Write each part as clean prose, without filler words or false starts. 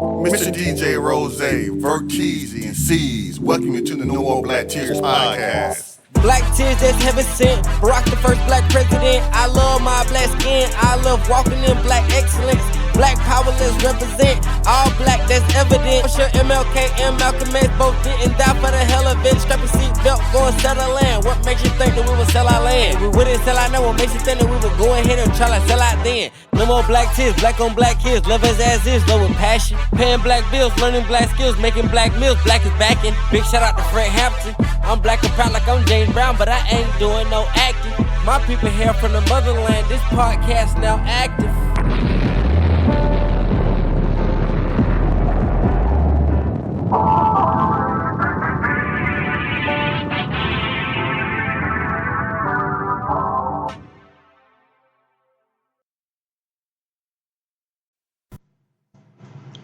Mr. DJ Rose, Verteezy, and C's, welcome you to the No More Black Tears podcast. Black tears that's heaven sent. Barack the first black president. I love my black skin. I love walking in black excellence. Black power, let's represent. All black, that's evident. I'm sure MLK and Malcolm X both didn't die for the hell of it. Strap your seatbelt, go and settle land. What makes you think that we would sell our land? We wouldn't sell our land. What makes you think that we would go ahead and try to sell out then? No more black tears, black on black kids. Love us as is, love with passion. Paying black bills, learning black skills, making black meals. Black is backing. Big shout out to Fred Hampton. I'm black and proud like I'm James Brown, but I ain't doing no acting. My people here from the motherland. This podcast now active.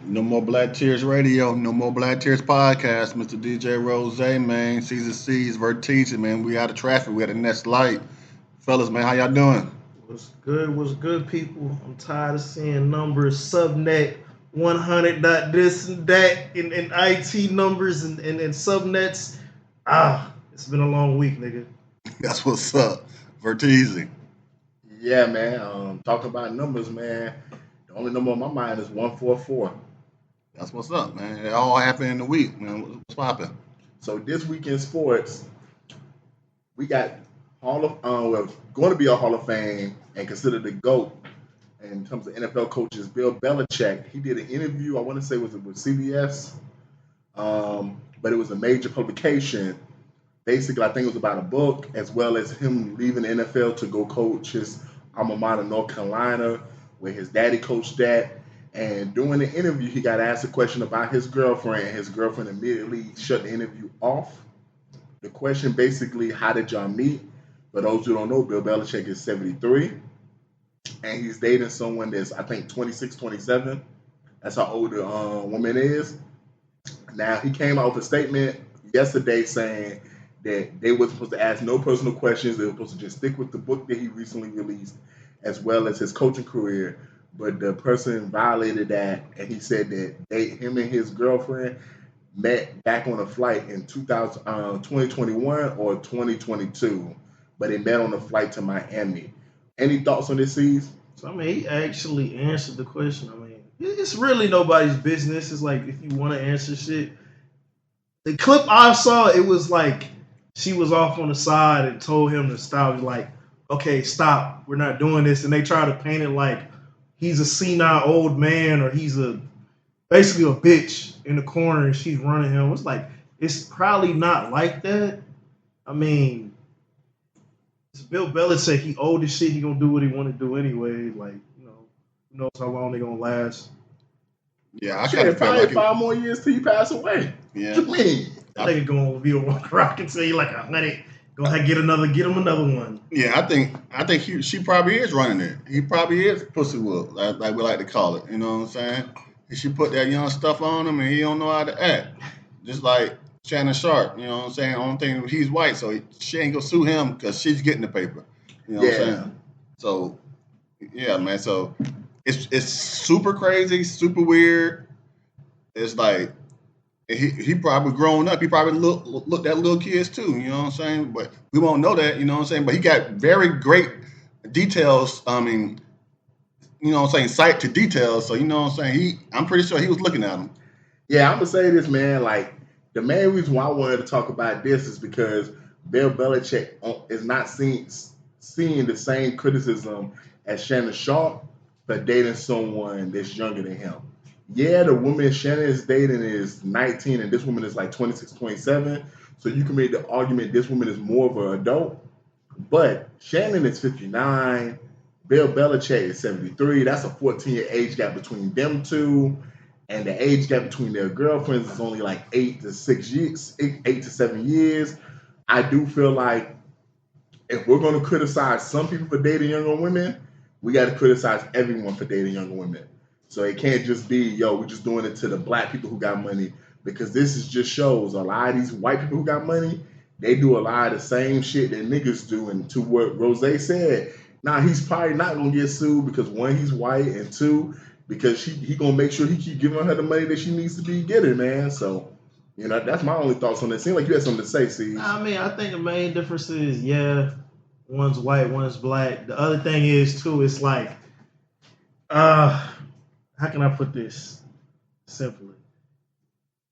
No More Black Tears Radio, No More Black Tears podcast. Mr. DJ Rose, man, C's, Verteezy, man. We out of traffic. We at the next light. Fellas, man, how y'all doing? What's good, people? I'm tired of seeing numbers, subnet 100 dot this and that, in IT numbers and subnets. It's been a long week, nigga. That's what's up. Verteezy. Yeah, man. Talking about numbers, man. The only number on my mind is 144. That's what's up, man. It all happened in the week, man. What's poppin'? So this week in sports, we got going to be a Hall of Fame and considered the GOAT in terms of NFL coaches, Bill Belichick. He did an interview, I want to say was it with CBS, but it was a major publication. Basically, I think it was about a book, as well as him leaving the NFL to go coach his alma mater, North Carolina, where his daddy coached at. And during the interview, he got asked a question about his girlfriend, and his girlfriend immediately shut the interview off. The question basically, how did y'all meet? For those who don't know, Bill Belichick is 73, and he's dating someone that's, I think, 26, 27. That's how old the woman is. Now, he came out with a statement yesterday saying that they were supposed to ask no personal questions. They were supposed to just stick with the book that he recently released, as well as his coaching career. But the person violated that, and he said that him and his girlfriend met back on a flight in 2021 or 2022, but they met on a flight to Miami. Any thoughts on this, C's? So, I mean, he actually answered the question. I mean, it's really nobody's business. It's like, if you want to answer shit. The clip I saw, it was like she was off on the side and told him to stop. Like, okay, stop. We're not doing this. And they try to paint it like he's a senile old man, or he's basically a bitch in the corner and she's running him. It's like, it's probably not like that. I mean, it's Bill Belichick. He old as shit. He gonna do what he want to do anyway. Like, who knows how long they gonna last. Yeah, I kind of feel probably like 5 more years till you pass away. Yeah. What you mean? I think it's gonna be a rock and say like 100. Go ahead, get him another one. Yeah, I think she probably is running it. He probably is pussy whoop, like we like to call it. You know what I'm saying? And she put that young stuff on him, and he don't know how to act. Just like Shannon Sharp. You know what I'm saying? Only thing, he's white, so she ain't gonna sue him because she's getting the paper. You know what I'm saying? So yeah, man. So it's super crazy, super weird. It's like. He probably grown up. He probably looked at little kids too, you know what I'm saying? But we won't know that, you know what I'm saying? But he got very great details. I mean, you know what I'm saying, sight to details. So, you know what I'm saying? I'm pretty sure he was looking at him. Yeah, I'm going to say this, man. Like, the main reason why I wanted to talk about this is because Bill Belichick is not seeing the same criticism as Shannon Sharp for dating someone that's younger than him. Yeah, the woman Shannon is dating is 19 and this woman is like 26, 27. So you can make the argument this woman is more of an adult. But Shannon is 59. Bill Belichick is 73. That's a 14-year age gap between them two. And the age gap between their girlfriends is only like 8 to 7 years. I do feel like if we're going to criticize some people for dating younger women, we got to criticize everyone for dating younger women. So it can't just be, we're just doing it to the black people who got money, because this is just shows a lot of these white people who got money, they do a lot of the same shit that niggas do. And to what Rose said, he's probably not going to get sued because, one, he's white, and two, because he gonna make sure he keep giving her the money that she needs to be getting, man. So, that's my only thoughts on it. Seems like you had something to say, Steve. I mean, I think the main difference is, one's white, one's black. The other thing is too, it's like, how can I put this simply?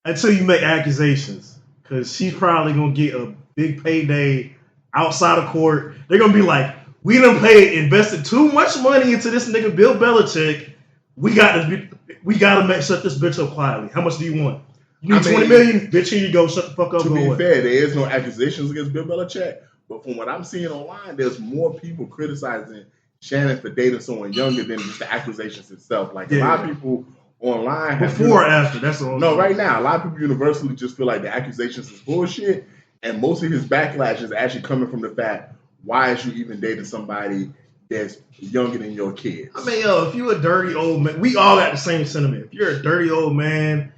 Until you make accusations, because she's probably gonna get a big payday outside of court. They're gonna be like, we done invested too much money into this nigga Bill Belichick. We gotta shut this bitch up quietly. How much do you want? You need $20 million? Bitch, here you go. Shut the fuck up. To be fair, there is no accusations against Bill Belichick, but from what I'm seeing online, there's more people criticizing Shannon for dating someone younger than just the accusations itself. Like a lot of people online before or after. That's the no. Right now, a lot of people universally just feel like the accusations is bullshit, and most of his backlash is actually coming from the fact, why is you even dating somebody that's younger than your kids? I mean, if you're a dirty old man, we all got the same sentiment. If you're a dirty old man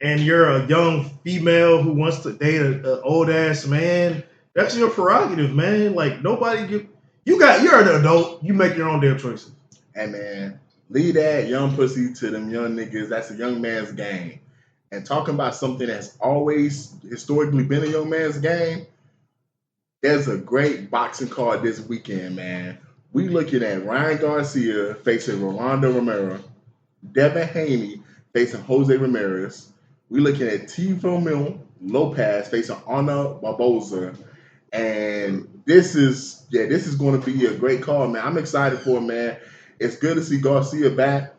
and you're a young female who wants to date an old ass man, that's your prerogative, man. Like you're an adult. You make your own damn choices. Hey man, leave that young pussy to them young niggas. That's a young man's game. And talking about something that's always historically been a young man's game, there's a great boxing card this weekend, man. We looking at Ryan Garcia facing Rolando Romero, Devin Haney facing Jose Ramirez. We looking at Teofimo Lopez facing Arnold Barboza. And this is going to be a great card, man. I'm excited for it, man. It's good to see Garcia back.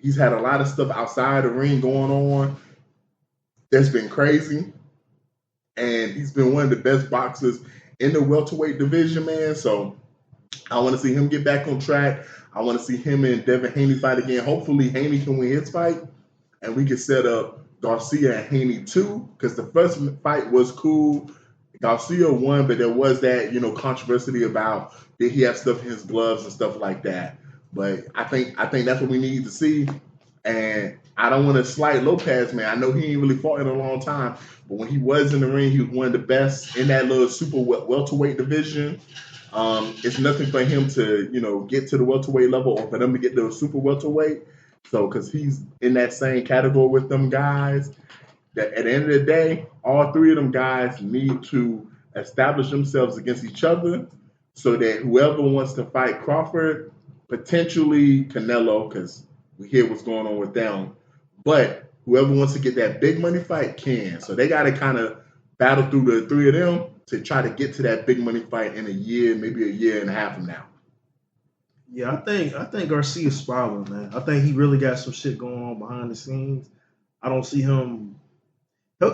He's had a lot of stuff outside the ring going on that's been crazy. And he's been one of the best boxers in the welterweight division, man. So I want to see him get back on track. I want to see him and Devin Haney fight again. Hopefully Haney can win his fight and we can set up Garcia and Haney too, because the first fight was cool. Garcia won, but there was that, controversy about did he have stuff in his gloves and stuff like that. But I think that's what we need to see. And I don't want to slight Lopez, man. I know he ain't really fought in a long time, but when he was in the ring, he was one of the best in that little super welterweight division. It's nothing for him to, get to the welterweight level or for them to get to the super welterweight. So, because he's in that same category with them guys, that at the end of the day, all three of them guys need to establish themselves against each other so that whoever wants to fight Crawford, potentially Canelo, because we hear what's going on with them, but whoever wants to get that big money fight can. So they got to kind of battle through the three of them to try to get to that big money fight in a year, maybe a year and a half from now. Yeah, I think Garcia's spiraling, man. I think he really got some shit going on behind the scenes. I don't see him.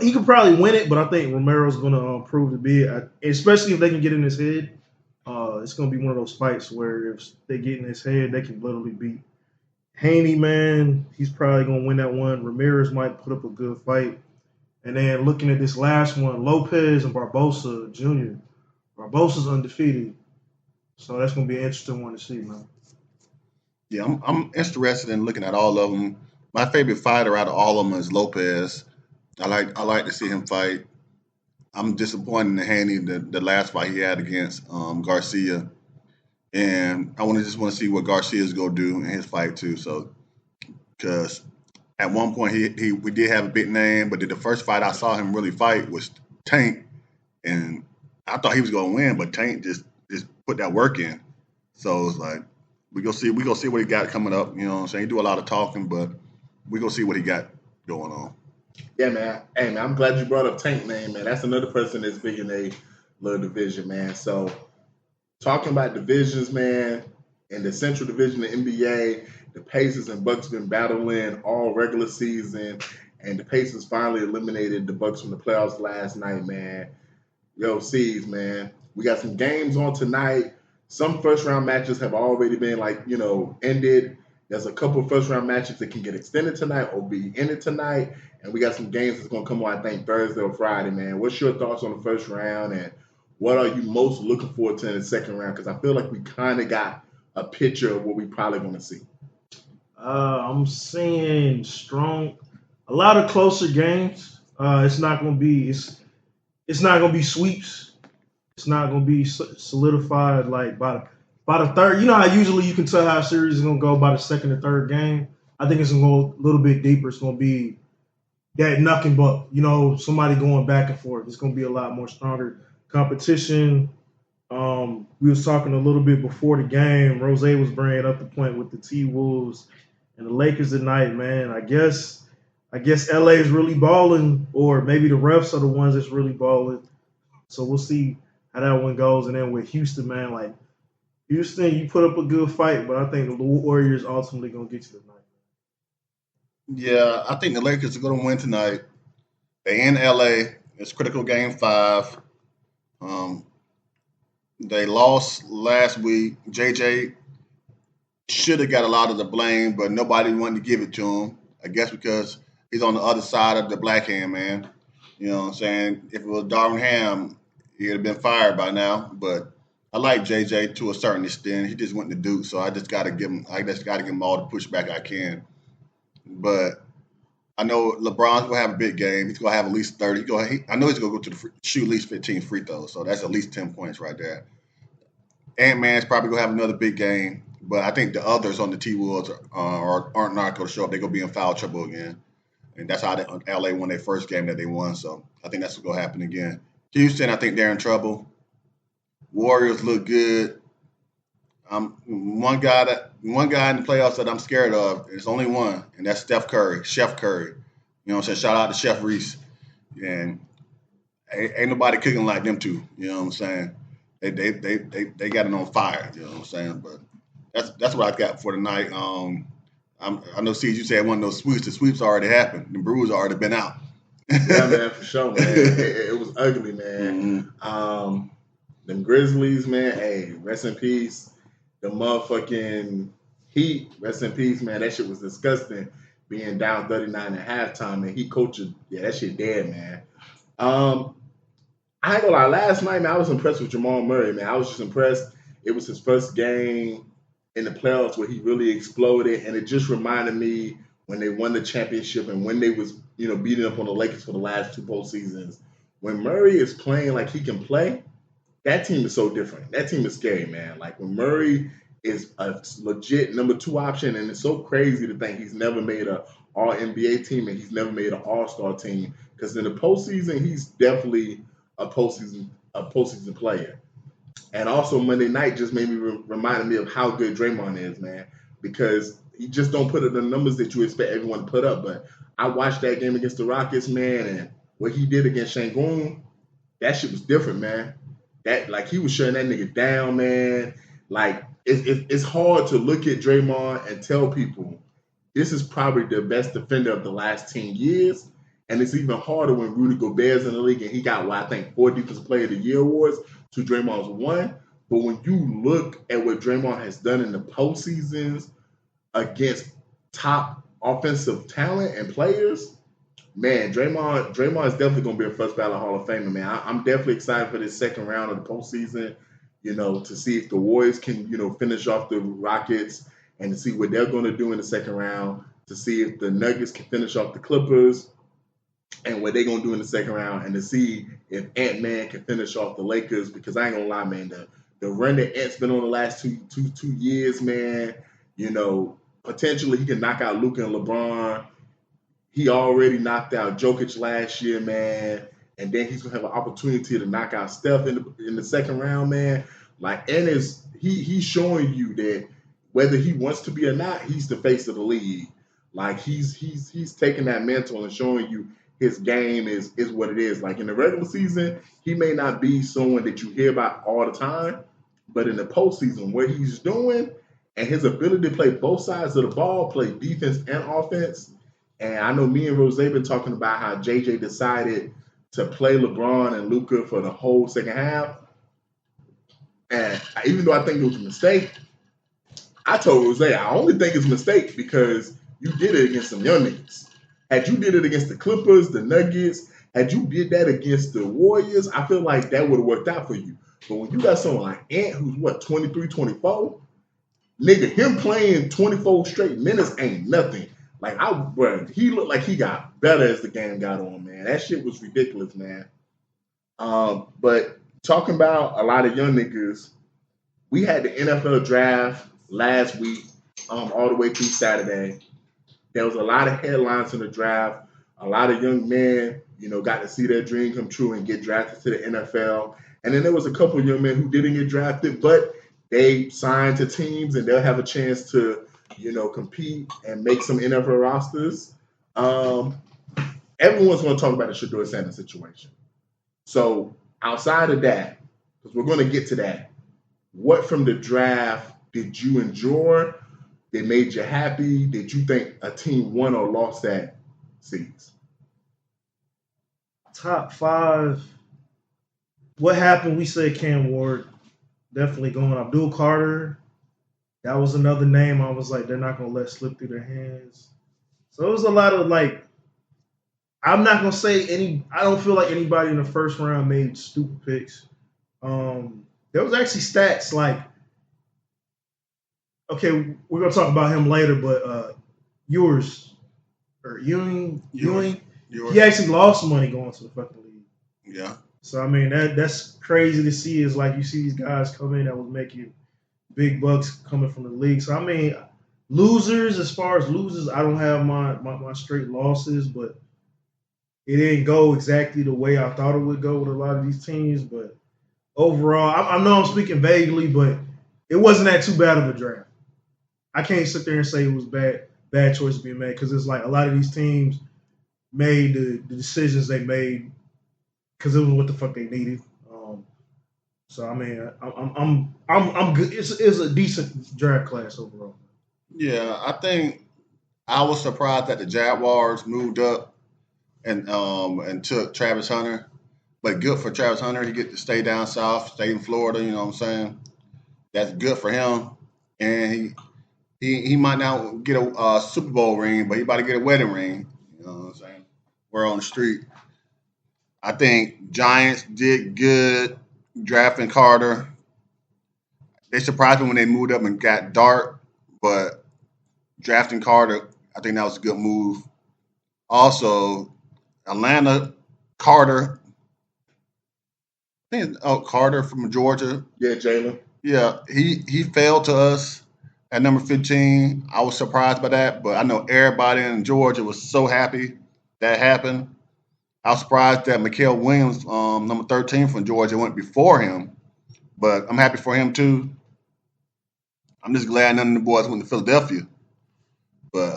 He could probably win it, but I think Romero's going to prove to be it, especially if they can get in his head. It's going to be one of those fights where if they get in his head, they can literally beat Haney, man. He's probably going to win that one. Ramirez might put up a good fight. And then looking at this last one, Lopez and Barboza Jr. Barboza's undefeated. So that's going to be an interesting one to see, man. Yeah, I'm interested in looking at all of them. My favorite fighter out of all of them is Lopez. I like to see him fight. I'm disappointed in Haney, the last fight he had against Garcia. And I just want to see what Garcia's going to do in his fight too. So, because at one point we did have a big name, but the first fight I saw him really fight was Tank. And I thought he was going to win, but Tank just put that work in. So it's like, we go see what he got coming up. You know what I'm saying? He do a lot of talking, but we go see what he got going on. Yeah, man. Hey, man, I'm glad you brought up Tank, man. That's another person that's big in a little division, man. So talking about divisions, man, in the Central Division of NBA, the Pacers and Bucks been battling all regular season, and the Pacers finally eliminated the Bucks from the playoffs last night, man. Yo, C's, man. We got some games on tonight. Some first-round matches have already been, ended. There's a couple of first-round matches that can get extended tonight or be ended tonight. And we got some games that's going to come on, I think, Thursday or Friday, man. What's your thoughts on the first round, and what are you most looking forward to in the second round? Because I feel like we kind of got a picture of what we probably going to see. I'm seeing a lot of closer games. It's not going to be sweeps. It's not going to be solidified by the third. You know how usually you can tell how a series is going to go by the second or third game? I think it's going to go a little bit deeper. It's going to be that knuck and buck, somebody going back and forth. It's going to be a lot more stronger competition. We was talking a little bit before the game. Rose was bringing up the point with the T-Wolves and the Lakers tonight, man. I guess LA is really balling, or maybe the refs are the ones that's really balling. So we'll see how that one goes. And then with Houston, man, like Houston, you put up a good fight, but I think the Warriors ultimately going to get you tonight. Yeah, I think the Lakers are going to win tonight. They in LA. It's critical game 5. They lost last week. JJ should have got a lot of the blame, but nobody wanted to give it to him. I guess because he's on the other side of the black hand, man. You know what I'm saying? If it was Darvin Ham, he'd have been fired by now. But I like JJ to a certain extent. He just went to Duke, so I just got to give him all the pushback I can. But I know LeBron's gonna have a big game. He's gonna have at least 30. I know he's gonna go to shoot at least 15 free throws. So that's at least 10 points right there. Ant-Man's probably gonna have another big game, but I think the others on the T-Wolves aren't not gonna show up. They're gonna be in foul trouble again, and that's how LA won their first game that they won. So I think that's gonna happen again. Houston, I think they're in trouble. Warriors look good. One guy in the playoffs that I'm scared of. There's only one, and that's Chef Curry. You know what I'm saying? Shout out to Chef Reese. And ain't nobody cooking like them two. You know what I'm saying? They got it on fire. You know what I'm saying? But that's what I got for tonight. I know, Steve, you said one of those sweeps. The sweeps already happened. The Brewers already been out. Yeah, man, for sure, man. It was ugly, man. Mm-hmm. Them Grizzlies, man. Hey, rest in peace. The motherfucking Heat, rest in peace, man. That shit was disgusting. Being down 39 at halftime, and Heat coaching, that shit dead, man. I ain't gonna lie. Last night, man, I was impressed with Jamal Murray, man. I was just impressed. It was his first game in the playoffs where he really exploded, and it just reminded me when they won the championship and when they was, beating up on the Lakers for the last 2 postseasons. When Murray is playing like he can play, that team is so different. That team is scary, man. Like when Murray is a legit number 2 option, and it's so crazy to think he's never made an All-NBA team and he's never made an All-Star team. Because in the postseason, he's definitely a postseason player. And also Monday night just made me reminded me of how good Draymond is, man. Because he just don't put up the numbers that you expect everyone to put up. But I watched that game against the Rockets, man, and what he did against Şengün, that shit was different, man. That, like, he was shutting that nigga down, man. Like, it's hard to look at Draymond and tell people this is probably the best defender of the last 10 years. And it's even harder when Rudy Gobert's in the league and he got, 4 Defensive Player of the Year awards to Draymond's 1. But when you look at what Draymond has done in the postseasons against top offensive talent and players, man, Draymond is definitely going to be a first ballot Hall of Famer, man. I'm definitely excited for this second round of the postseason, to see if the Warriors can, finish off the Rockets and to see what they're going to do in the second round, to see if the Nuggets can finish off the Clippers and what they're going to do in the second round, and to see if Ant-Man can finish off the Lakers, because I ain't going to lie, man, the run that Ant's been on the last two years, man, potentially he can knock out Luka and LeBron. He already knocked out Jokic last year, man, and then he's gonna have an opportunity to knock out Steph in the second round, man. Like, and he's showing you that whether he wants to be or not, he's the face of the league. Like, he's taking that mantle and showing you his game is what it is. Like, in the regular season, he may not be someone that you hear about all the time, but in the postseason, what he's doing and his ability to play both sides of the ball, play defense and offense. And I know me and Rose been talking about how JJ decided to play LeBron and Luka for the whole second half. And even though I think it was a mistake, I told Rose, I only think it's a mistake because you did it against some young niggas. Had you did it against the Clippers, the Nuggets, had you did that against the Warriors, I feel like that would have worked out for you. But when you got someone like Ant, who's 23, 24, nigga, him playing 24 straight minutes ain't nothing. Like, he looked like he got better as the game got on, man. That shit was ridiculous, man. But talking about a lot of young niggas, we had the NFL draft last week, all the way through Saturday. There was a lot of headlines in the draft. A lot of young men, got to see their dream come true and get drafted to the NFL. And then there was a couple of young men who didn't get drafted, but they signed to teams and they'll have a chance to, compete and make some NFL rosters. Everyone's going to talk about the Shedeur Sanders situation. So outside of that, because we're going to get to that, what from the draft did you enjoy? That made you happy? Did you think a team won or lost that seeds? Top 5. What happened? We said Cam Ward. Definitely going. Abdul Carter. That was another name I was like, they're not going to let slip through their hands. So it was a lot of I'm not going to say I don't feel like anybody in the first round made stupid picks. There was actually stats okay, we're going to talk about him later, but Ewing, he actually lost money going to the fucking league. Yeah. So, I mean, that's crazy to see is you see these guys come in that was making big bucks coming from the league. So, I mean, as far as losers, I don't have my straight losses, but it didn't go exactly the way I thought it would go with a lot of these teams. But overall, I know I'm speaking vaguely, but it wasn't that too bad of a draft. I can't sit there and say it was bad choice being made because it's a lot of these teams made the decisions they made because it was what the fuck they needed. So I mean, I'm good. It's a decent draft class overall. Yeah, I think I was surprised that the Jaguars moved up and took Travis Hunter, but good for Travis Hunter. He get to stay down south, stay in Florida. You know what I'm saying? That's good for him, and he might not get a Super Bowl ring, but he about to get a wedding ring. You know what I'm saying? We're on the street. I think Giants did good drafting Carter. They surprised me when they moved up and got Dart, but drafting Carter, I think that was a good move. Also, Atlanta, Carter. I think it's Carter from Georgia. Yeah, Jalen. Yeah, he fell to us at number 15. I was surprised by that, but I know everybody in Georgia was so happy that happened. I was surprised that Mikael Williams, number 13 from Georgia, went before him, but I'm happy for him too. I'm just glad none of the boys went to Philadelphia. But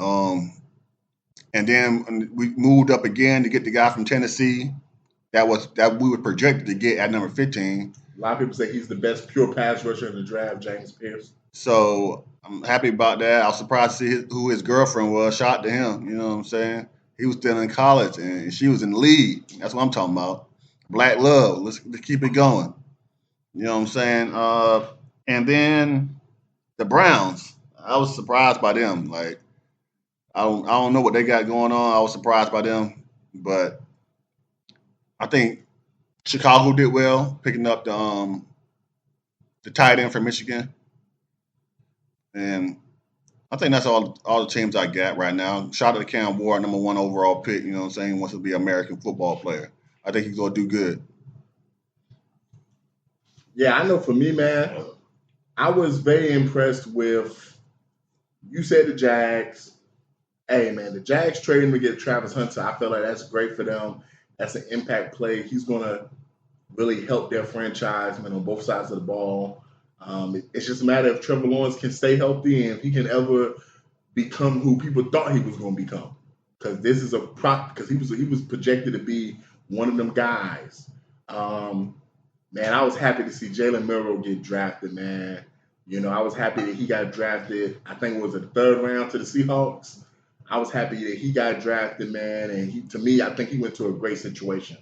and then we moved up again to get the guy from Tennessee that we were projected to get at number 15. A lot of people say he's the best pure pass rusher in the draft, James Pierce. So I'm happy about that. I was surprised to see who his girlfriend was. Shout out to him. You know what I'm saying? He was still in college and she was in the league. That's what I'm talking about. Black love. Let's keep it going. You know what I'm saying? And then the Browns. I was surprised by them. I don't know what they got going on. I was surprised by them, but I think Chicago did well picking up the tight end from Michigan, and I think that's all the teams I got right now. Shout out to Cam Ward, number 1 overall pick. You know what I'm saying? He wants to be an American football player. I think he's gonna do good. Yeah, I know. For me, man, I was very impressed with. You said the Jags. Hey, man, the Jags trading to get Travis Hunter, I feel like that's great for them. That's an impact play. He's going to really help their franchise, man, on both sides of the ball. It's just a matter if Trevor Lawrence can stay healthy and if he can ever become who people thought he was going to become. Because this is a prop. Because he was projected to be one of them guys. Man, I was happy to see Jalen Milroe get drafted, man. I was happy that he got drafted. I think it was the 3rd round to the Seahawks. I was happy that he got drafted, man, and to me, I think he went to a great situation.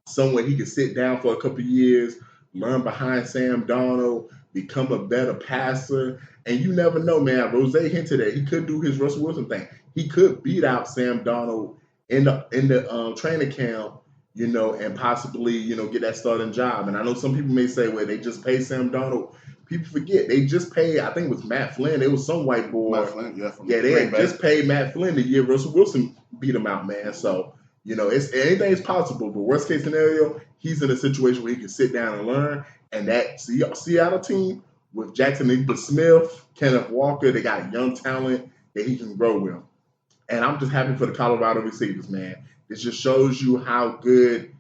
Somewhere he could sit down for a couple of years, learn behind Sam Darnold, become a better passer, and you never know, man. Rose hinted that he could do his Russell Wilson thing. He could beat out Sam Darnold in the training camp, and possibly, get that starting job. And I know some people may say, well, they just paid Sam Darnold. People forget they just paid. I think it was Matt Flynn. It was some white boy. Matt Flynn, they had just paid Matt Flynn the year Russell Wilson beat him out, man. So it's anything's possible. But worst case scenario, he's in a situation where he can sit down and learn. And that Seattle team with Jackson Smith, Kenneth Walker, they got young talent that he can grow with. And I'm just happy for the Colorado receivers, man. It just shows you how good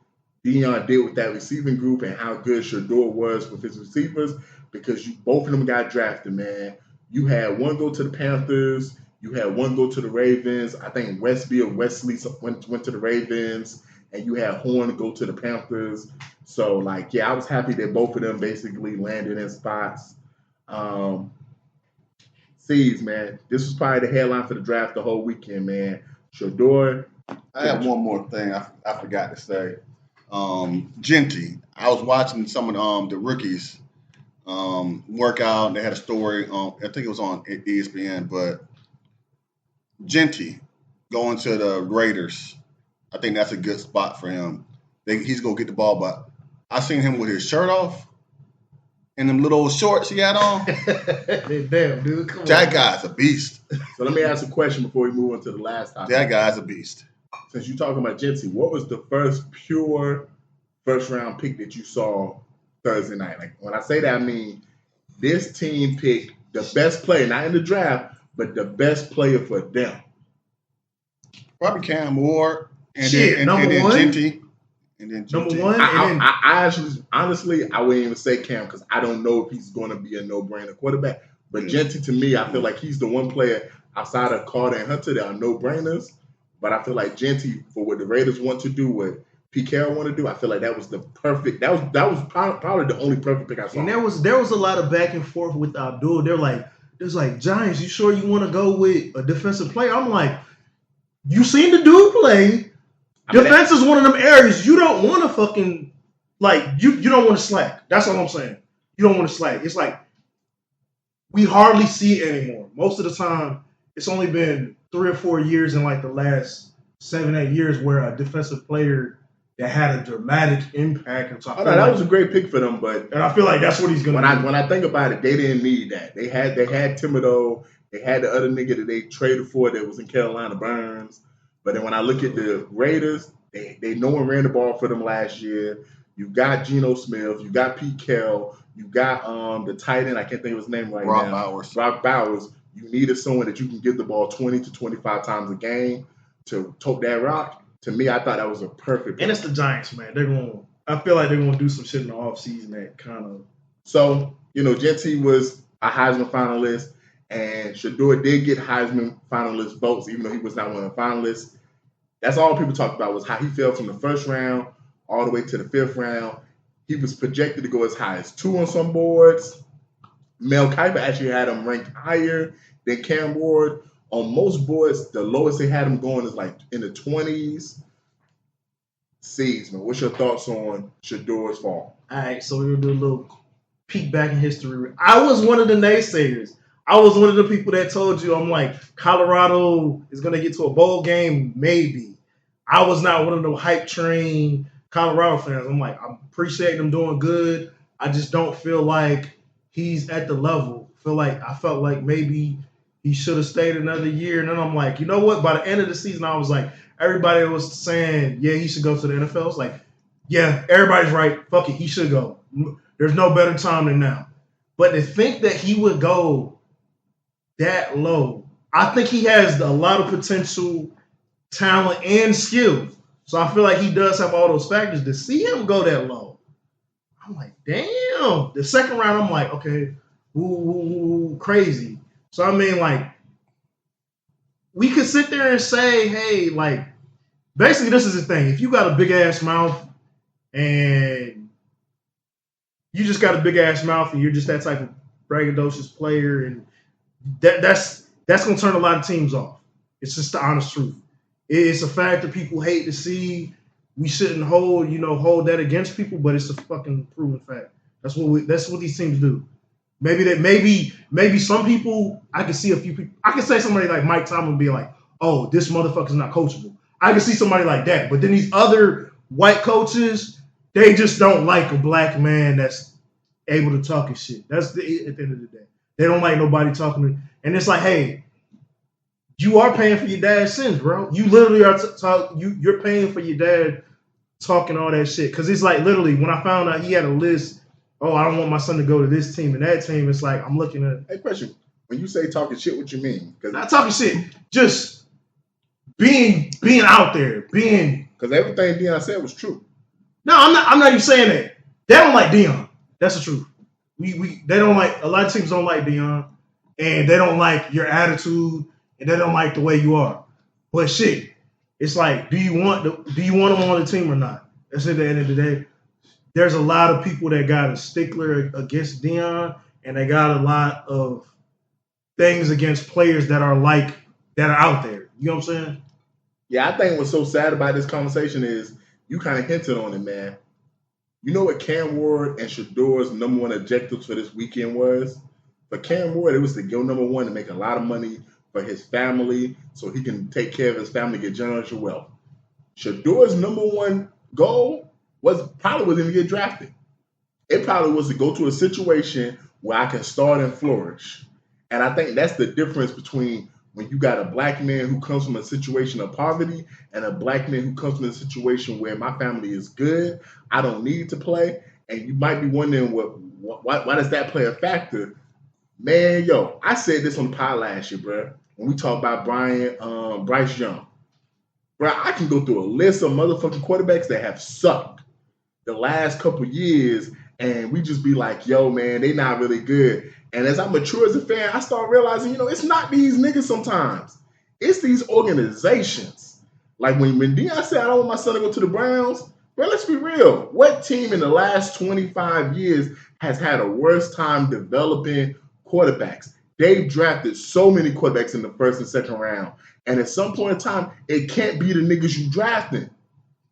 Deion did with that receiving group and how good Shedeur was with his receivers because both of them got drafted, man. You had one go to the Panthers. You had one go to the Ravens. I think Wesley went to the Ravens. And you had Horn go to the Panthers. So, I was happy that both of them basically landed in spots. C's, man, this was probably the headline for the draft the whole weekend, man. Shedeur. I have one more thing I forgot to say. Genty. I was watching some of the rookies work out. They had a story on, I think it was on ESPN, but Genty going to the Raiders. I think that's a good spot for him. He's going to get the ball, but I seen him with his shirt off and them little shorts he had on. Damn, dude. Come that on. guy's a beast. So let me ask a question before we move on to the last topic. That guy's a beast. Since you're talking about Genty, what was the first pure first-round pick that you saw Thursday night? When I say that, I mean this team picked the best player, not in the draft, but the best player for them. Probably Cam Ward. And Shit, then number one? Genty. And then Number Genty. one? I actually, honestly, I wouldn't even say Cam because I don't know if he's going to be a no-brainer quarterback. But Genty, to me, I feel like he's the one player outside of Carter and Hunter that are no-brainers. But I feel like Genty, for what the Raiders want to do, what Pete Carroll want to do, I feel like that was the perfect. That was probably the only perfect pick I saw. And there was a lot of back and forth with Abdul. They're like, Giants, you sure you want to go with a defensive player? I'm like, you seen the dude play. Defense is one of them areas you don't want to fucking, you don't want to slack. That's all I'm saying. You don't want to slack. It's like, we hardly see it anymore. Most of the time, it's only been 3 or 4 years in the last 7-8 years where a defensive player that had a dramatic impact. And so that was a great pick for them, and I feel like that's what he's going to do. When I think about it, they didn't need that. They had Thibodeau. They had the other nigga that they traded for that was in Carolina, Burns. But then when I look at the Raiders, they no one ran the ball for them last year. You got Geno Smith. You got Pete Carroll. You got the tight end. I can't think of his name right now. Brock Bowers. You needed someone that you can give the ball 20 to 25 times a game to tote that rock. To me, I thought that was a perfect pick. And it's the Giants, man. I feel like they're going to do some shit in the offseason that kind of. So, Genty was a Heisman finalist. And Shedeur did get Heisman finalist votes, even though he was not one of the finalists. That's all people talked about was how he fell from the first round all the way to the 5th round. He was projected to go as high as 2 on some boards. Mel Kiper actually had him ranked higher than Cam Ward. On most boards, the lowest they had him going is in the 20s. C's, man, what's your thoughts on Shedeur's fall? All right, so we're going to do a little peek back in history. I was one of the naysayers. I was one of the people that told you, I'm like, Colorado is going to get to a bowl game, maybe. I was not one of those hype train Colorado fans. I'm like, I appreciate them doing good. I just don't feel like he's at the level. I felt like maybe he should have stayed another year. And then I'm like, you know what? By the end of the season, I was like, everybody was saying, yeah, he should go to the NFL. It's like, yeah, everybody's right. Fuck it, he should go. There's no better time than now. But to think that he would go that low, I think he has a lot of potential, talent, and skill. So I feel like he does have all those factors. To see him go that low, I'm like, damn. The second round, I'm like, okay, ooh, crazy. So I mean, we could sit there and say, hey, basically this is the thing. If you got a big ass mouth and you just got a big ass mouth and you're just that type of braggadocious player, and that's gonna turn a lot of teams off. It's just the honest truth. It's a fact that people hate to see. We shouldn't hold that against people, but it's a fucking proven fact. That's what these teams do. Maybe some people, I can see a few people. I can say somebody like Mike Tomlin be like, oh, this motherfucker's not coachable. I can see somebody like that. But then these other white coaches, they just don't like a black man that's able to talk and shit. That's at the end of the day. They don't like nobody talking. And it's like, hey, you are paying for your dad's sins, bro. You literally are you're paying for your dad talking all that shit. Because it's like literally when I found out he had a list, oh, I don't want my son to go to this team and that team. It's like I'm looking at. Hey, question. When you say talking shit, what you mean? Not talking shit. Just being out there, being. Because everything Deion said was true. No, I'm not even saying that. They don't like Deion. That's the truth. They don't like, a lot of teams don't like Deion, and they don't like your attitude, and they don't like the way you are. But shit, it's like, do you want them on the team or not? That's at the end of the day. There's a lot of people that got a stickler against Deion, and they got a lot of things against players that are out there. You know what I'm saying? Yeah, I think what's so sad about this conversation is you kind of hinted on it, man. You know what Cam Ward and Shedeur's number one objectives for this weekend was? For Cam Ward, it was to go number one to make a lot of money for his family so he can take care of his family, get generational wealth. Shedeur's number one goal probably wasn't to get drafted. It probably was to go to a situation where I can start and flourish. And I think that's the difference between when you got a black man who comes from a situation of poverty and a black man who comes from a situation where my family is good, I don't need to play. And you might be wondering why does that play a factor? Man, yo, I said this on the pod last year, bro. When we talked about Bryce Young. Bro, I can go through a list of motherfucking quarterbacks that have sucked the last couple years, and we just be like, yo, man, they not really good. And as I mature as a fan, I start realizing, it's not these niggas sometimes. It's these organizations. Like when Deion said, I don't want my son to go to the Browns, bro, let's be real. What team in the last 25 years has had a worse time developing quarterbacks? They've drafted so many quarterbacks in the first and second round. And at some point in time, it can't be the niggas you drafting.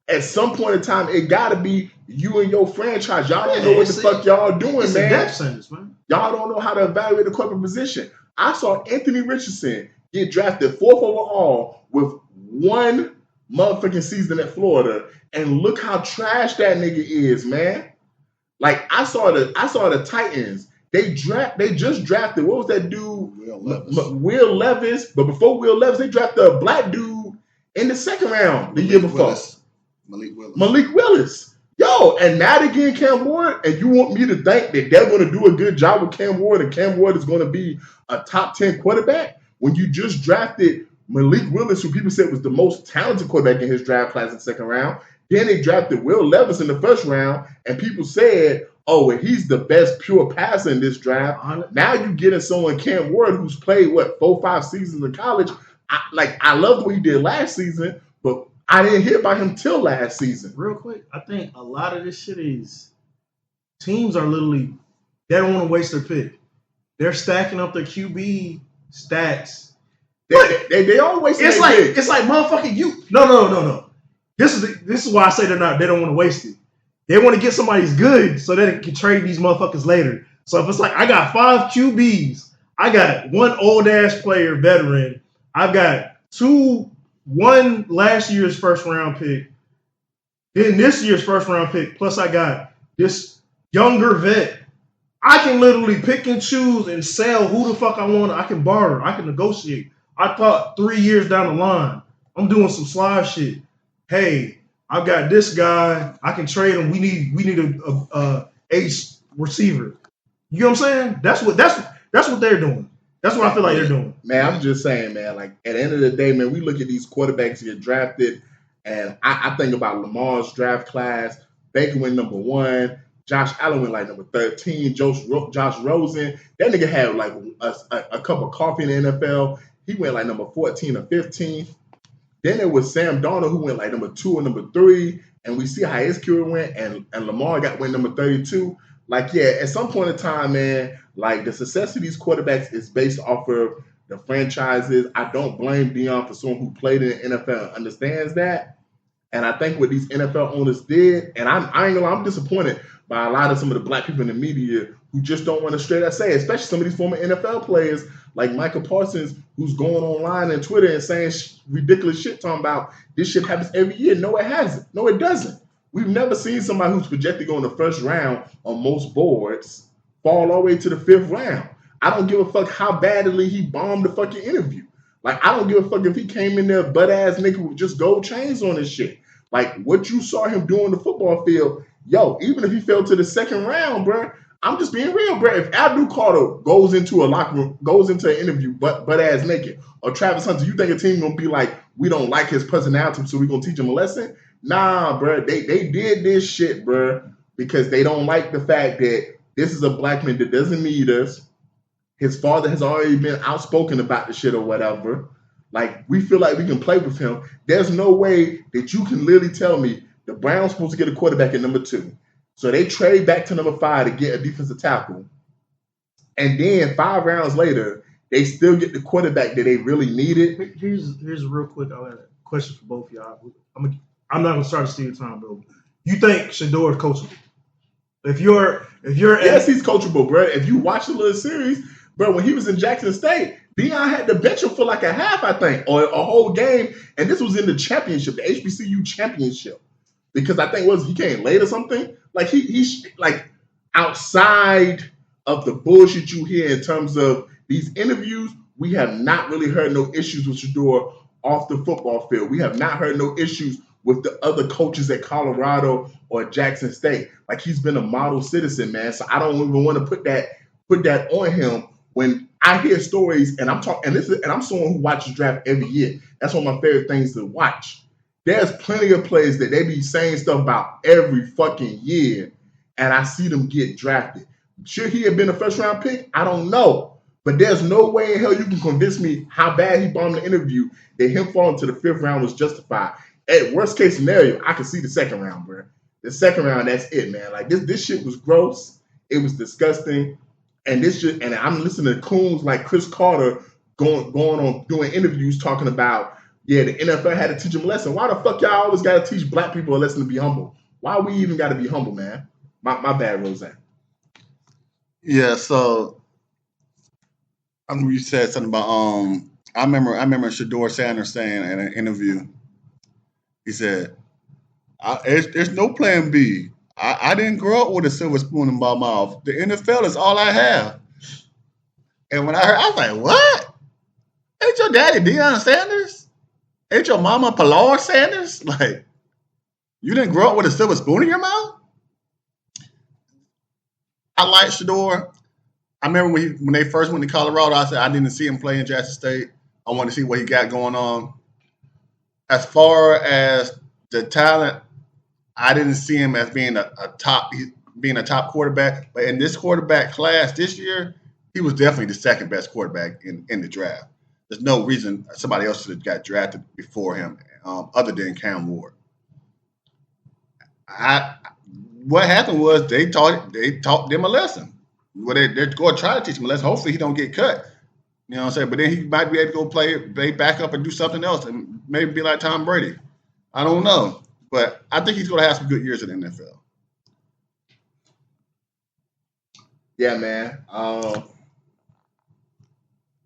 At some point in time, it got to be you and your franchise. Y'all don't know what the fuck y'all doing, it's man. A death sentence, man. Y'all don't know how to evaluate the corporate position. I saw Anthony Richardson get drafted 4th overall with one motherfucking season at Florida, and look how trash that nigga is, man. Like I saw the Titans. They just drafted, what was that dude? Will Levis. But before Will Levis, they drafted a black dude in the second round the year before. Malik Willis. Yo, and now they getting Cam Ward, and you want me to think that they're going to do a good job with Cam Ward, and Cam Ward is going to be a top 10 quarterback when you just drafted Malik Willis, who people said was the most talented quarterback in his draft class in the second round. Then they drafted Will Levis in the first round, and people said, oh, and he's the best pure passer in this draft. Now you getting someone, Cam Ward, who's played, 4-5 seasons in college. I love the way he did last season, but I didn't hear about him till last season. Real quick, I think a lot of this shit is teams are literally, they don't want to waste their pick. They're stacking up their QB stats. They all waste their pick. It's like motherfucking you. No. This is why I say they don't want to waste it. They want to get somebody who's good so that they can trade these motherfuckers later. So if it's like I got 5 QBs, I got 1 old ass player, veteran. I've got 1 last year's first round pick, then this year's first round pick, plus I got this younger vet. I can literally pick and choose and sell who the fuck I want. I can barter. I can negotiate. I thought 3 years down the line, I'm doing some slide shit. Hey, I've got this guy. I can trade him. We need a ace receiver. You know what I'm saying? That's what they're doing. That's what I feel like they're doing. Man, I'm just saying, man, like at the end of the day, man, we look at these quarterbacks get drafted, and I think about Lamar's draft class. Baker went number 1. Josh Allen went like number 13. Josh Rosen, that nigga had like a cup of coffee in the NFL. He went like number 14 or 15. Then there was Sam Darnold, who went like number 2 and number 3. And we see how his career went, and Lamar went number 32. Like, yeah, at some point in time, man, like the success of these quarterbacks is based off of the franchises. I don't blame Deion for someone who played in the NFL and understands that. And I think what these NFL owners did, and I ain't gonna lie, I'm disappointed by a lot of some of the black people in the media who just don't want to straight up say, especially some of these former NFL players like Michael Parsons, who's going online and Twitter and saying ridiculous shit, talking about this shit happens every year. No, it hasn't. No, it doesn't. We've never seen somebody who's projected to go in the first round on most boards fall all the way to the 5th round. I don't give a fuck how badly he bombed the fucking interview. Like, I don't give a fuck if he came in there butt-ass nigga with just gold chains on his shit. Like, what you saw him do on the football field, yo, even if he fell to the 2nd round, bro, I'm just being real, bro. If Abdul Carter goes into a locker room, goes into an interview butt-ass naked, or Travis Hunter, you think a team gonna be like, we don't like his personality, so we're gonna teach him a lesson. Nah, bro, they did this shit, bro, because they don't like the fact that this is a black man that doesn't need us. His father has already been outspoken about the shit or whatever. Like, we feel like we can play with him. There's no way that you can literally tell me the Browns supposed to get a quarterback at number 2. So they trade back to number 5 to get a defensive tackle. And then 5 rounds later, they still get the quarterback that they really needed. Here's a real quick question for both of y'all. I'm not gonna start to steal your time, bro. You think Shedeur is coachable? If you're yes, he's coachable, bro. If you watch the little series, bro, when he was in Jackson State, Deion had to bench him for like a half, I think, or a whole game, and this was in the championship, the HBCU championship, because I think he came late or something. Like he's like outside of the bullshit you hear in terms of these interviews, we have not really heard no issues with Shedeur off the football field. We have not heard no issues with the other coaches at Colorado or Jackson State. Like, he's been a model citizen, man. So I don't even want to put that on him when I hear stories, and I'm someone who watches draft every year. That's one of my favorite things to watch. There's plenty of players that they be saying stuff about every fucking year, and I see them get drafted. Should he have been a first-round pick? I don't know. But there's no way in hell you can convince me how bad he bombed the interview that him falling to the 5th round was justified. At worst case scenario, I can see the 2nd round, bro. The 2nd round, that's it, man. Like, this shit was gross. It was disgusting. And I'm listening to coons like Chris Carter going on doing interviews talking about, yeah, the NFL had to teach him a lesson. Why the fuck y'all always got to teach black people a lesson to be humble? Why we even got to be humble, man? My bad, Roseanne. Yeah, so you said something about I remember Shedeur Sanders saying in an interview, he said, there's no plan B. I didn't grow up with a silver spoon in my mouth. The NFL is all I have. And when I heard, I was like, what? Ain't your daddy Deion Sanders? Ain't your mama Pilar Sanders? Like, you didn't grow up with a silver spoon in your mouth? I like Shedeur. I remember when they first went to Colorado, I said I didn't see him play in Jackson State. I want to see what he got going on. As far as the talent, I didn't see him as being a top quarterback. But in this quarterback class this year, he was definitely the 2nd best quarterback in the draft. There's no reason somebody else should have got drafted before him, other than Cam Ward. What happened was they taught them a lesson. Well, they're going to try to teach him a lesson. Hopefully he don't get cut. You know what I'm saying? But then he might be able to go play back up and do something else and maybe be like Tom Brady. I don't know. But I think he's going to have some good years in the NFL. Yeah, man.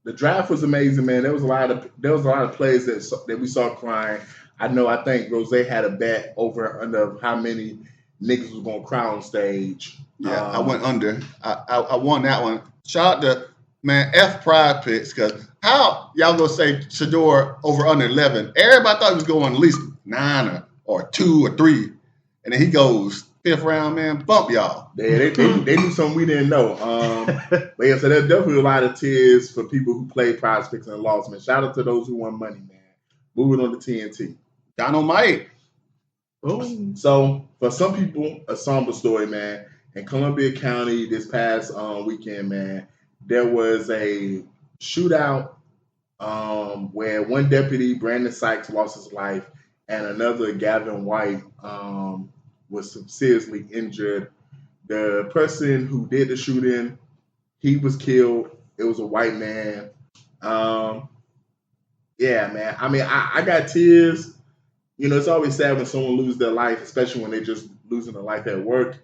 The draft was amazing, man. There was a lot of players that we saw crying. I think Rose had a bet over under how many niggas was going to cry on stage. Yeah, I went under. I won that one. Shout out to, man, F Pride Picks, because how y'all going to say Shedeur over under 11? Everybody thought he was going at least 9 or 2 or 3. And then he goes 5th round, man. Bump y'all. Yeah, they knew something we didn't know. But yeah, so there's definitely a lot of tears for people who played Prize Picks and lost, man. Shout out to those who won money, man. Moving on to TNT. Dynamite. Boom. So for some people, a somber story, man. In Columbia County this past weekend, man, there was a shootout where one deputy, Brandon Sykes, lost his life, and another, Gavin White, was seriously injured. The person who did the shooting, he was killed. It was a white man. Yeah, man. I mean, I got tears. You know, it's always sad when someone loses their life, especially when they're just losing their life at work.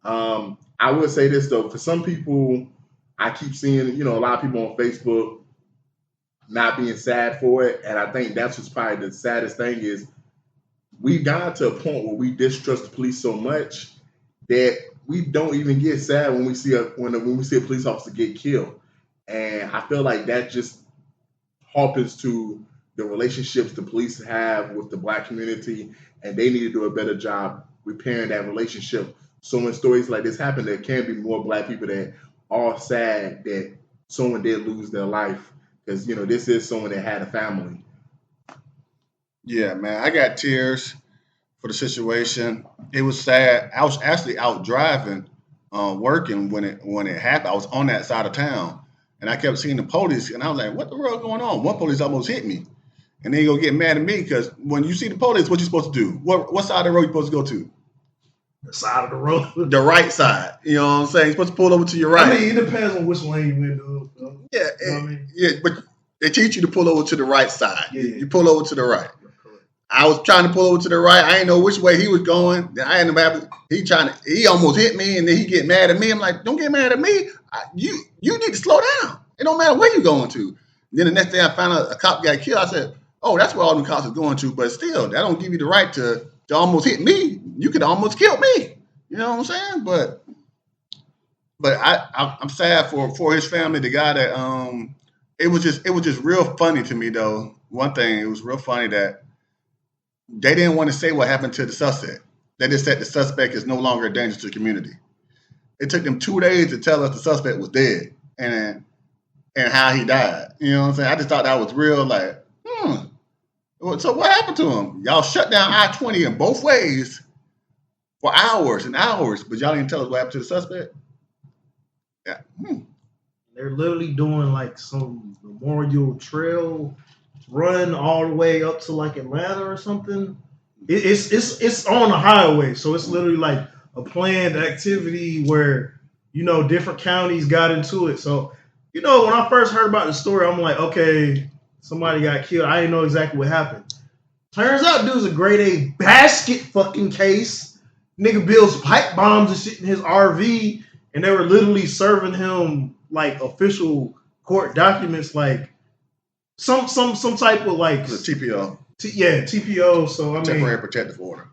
I would say this, though. For some people, I keep seeing, you know, a lot of people on Facebook not being sad for it. And I think that's what's probably the saddest thing is we've gotten to a point where we distrust the police so much that we don't even get sad when we see a police officer get killed. And I feel like that just harpens to the relationships the police have with the black community, and they need to do a better job repairing that relationship. So when stories like this happen, there can be more black people that are sad that someone did lose their life, because, you know, this is someone that had a family. Yeah, man, I got tears for the situation. It was sad. I was actually out driving, working when it happened. I was on that side of town, and I kept seeing the police, and I was like, "What the world going on?" One police almost hit me, and then you go get mad at me because when you see the police, what you supposed to do? What side of the road you supposed to go to? The side of the road. The right side. You know what I'm saying? You're supposed to pull over to your right. I mean, it depends on which lane you went to. Yeah, You know what I mean? yeah, but they teach you to pull over to the right side. Yeah. You pull over to the right. I was trying to pull over to the right. I didn't know which way he was going. Then I ended up he almost hit me, and then he get mad at me. I'm like, don't get mad at me. You need to slow down. It don't matter where you're going to. Then the next day I found out a cop got killed. I said, oh, that's where all them cops are going to. But still, that don't give you the right to almost hit me. You could almost kill me. You know what I'm saying? But I'm sad for his family. The guy that it was just real funny to me though. One thing, it was real funny that they didn't want to say what happened to the suspect. They just said the suspect is no longer a danger to the community. It took them 2 days to tell us the suspect was dead and how he died. You know what I'm saying? I just thought that was real. Like, so what happened to him? Y'all shut down I-20 in both ways for hours and hours, but y'all didn't tell us what happened to the suspect. Yeah. They're literally doing like some memorial trail run all the way up to like Atlanta or something. It's on the highway, so it's literally like a planned activity where different counties got into it. So when I first heard about the story, I'm like, okay, somebody got killed. I didn't know exactly what happened. Turns out, dude's a grade A basket fucking case. Nigga builds pipe bombs and shit in his RV, and they were literally serving him like official court documents, like some type of like The TPO. TPO. So I mean, temporary protective order.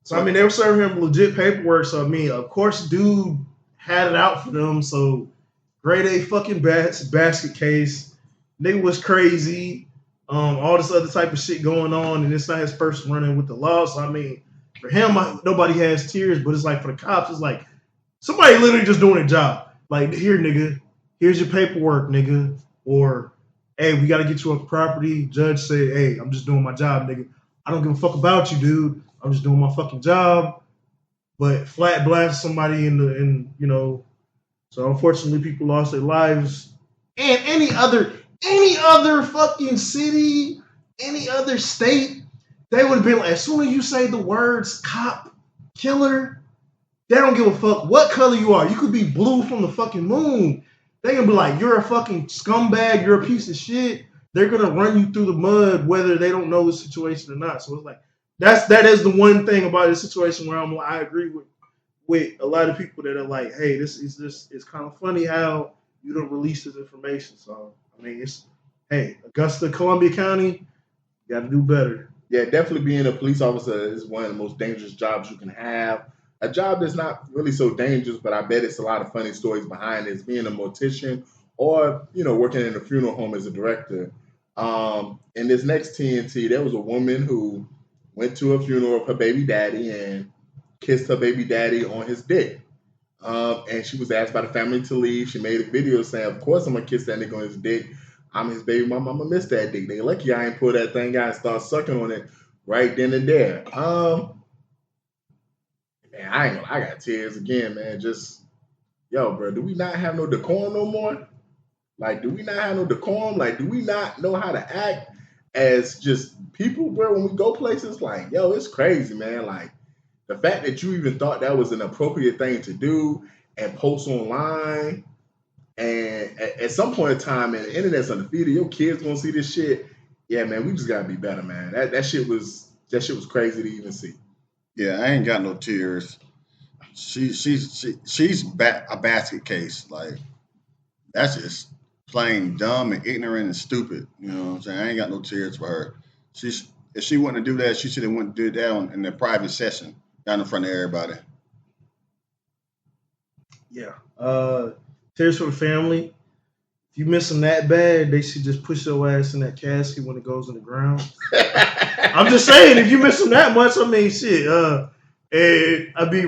So I mean, they were serving him legit paperwork. So I mean, of course, dude had it out for them. So grade A fucking basket case. Nigga was crazy. All this other type of shit going on, and it's not his first run-in with the law. So I mean, for him, nobody has tears, but it's like for the cops, it's like somebody literally just doing a job. Like, here, nigga, here's your paperwork, nigga. Or, hey, we got to get you off property. Judge said, hey, I'm just doing my job, nigga. I don't give a fuck about you, dude. I'm just doing my fucking job. But flat blast somebody so unfortunately people lost their lives. And any other fucking city, any other state, they would have been like, as soon as you say the words cop, killer, they don't give a fuck what color you are. You could be blue from the fucking moon. They gonna be like, you're a fucking scumbag, you're a piece of shit. They're gonna run you through the mud whether they don't know the situation or not. So it's like that is the one thing about this situation where I agree with a lot of people that are like, hey, it's kind of funny how you don't release this information. So I mean, Augusta, Columbia County, you gotta do better. Yeah, definitely being a police officer is one of the most dangerous jobs you can have. A job that's not really so dangerous, but I bet it's a lot of funny stories behind it. It's being a mortician or, working in a funeral home as a director. In this next TNT, there was a woman who went to a funeral of her baby daddy and kissed her baby daddy on his dick. And she was asked by the family to leave. She made a video saying, of course I'm going to kiss that nigga on his dick. I'm his baby mama. I'm going to miss that dick. They lucky I ain't pull that thing out and start sucking on it right then and there. Man, I got tears again, man. Just, bro, do we not have no decorum no more? Like, do we not have no decorum? Like, do we not know how to act as just people, bro, when we go places? Like, it's crazy, man. Like, the fact that you even thought that was an appropriate thing to do and post online, and at some point in time, man, the internet's undefeated. Your kids gonna see this shit. Yeah, man, we just gotta be better, man. That shit was crazy to even see. Yeah, I ain't got no tears. She's a basket case. Like, that's just plain dumb and ignorant and stupid. You know what I'm saying? I ain't got no tears for her. If she wanted to do that, she should have went and did that in the private session down in front of everybody. Yeah. Tears for the family. If you miss them that bad, they should just push your ass in that casket when it goes in the ground. I'm just saying, if you miss them that much, I mean, shit.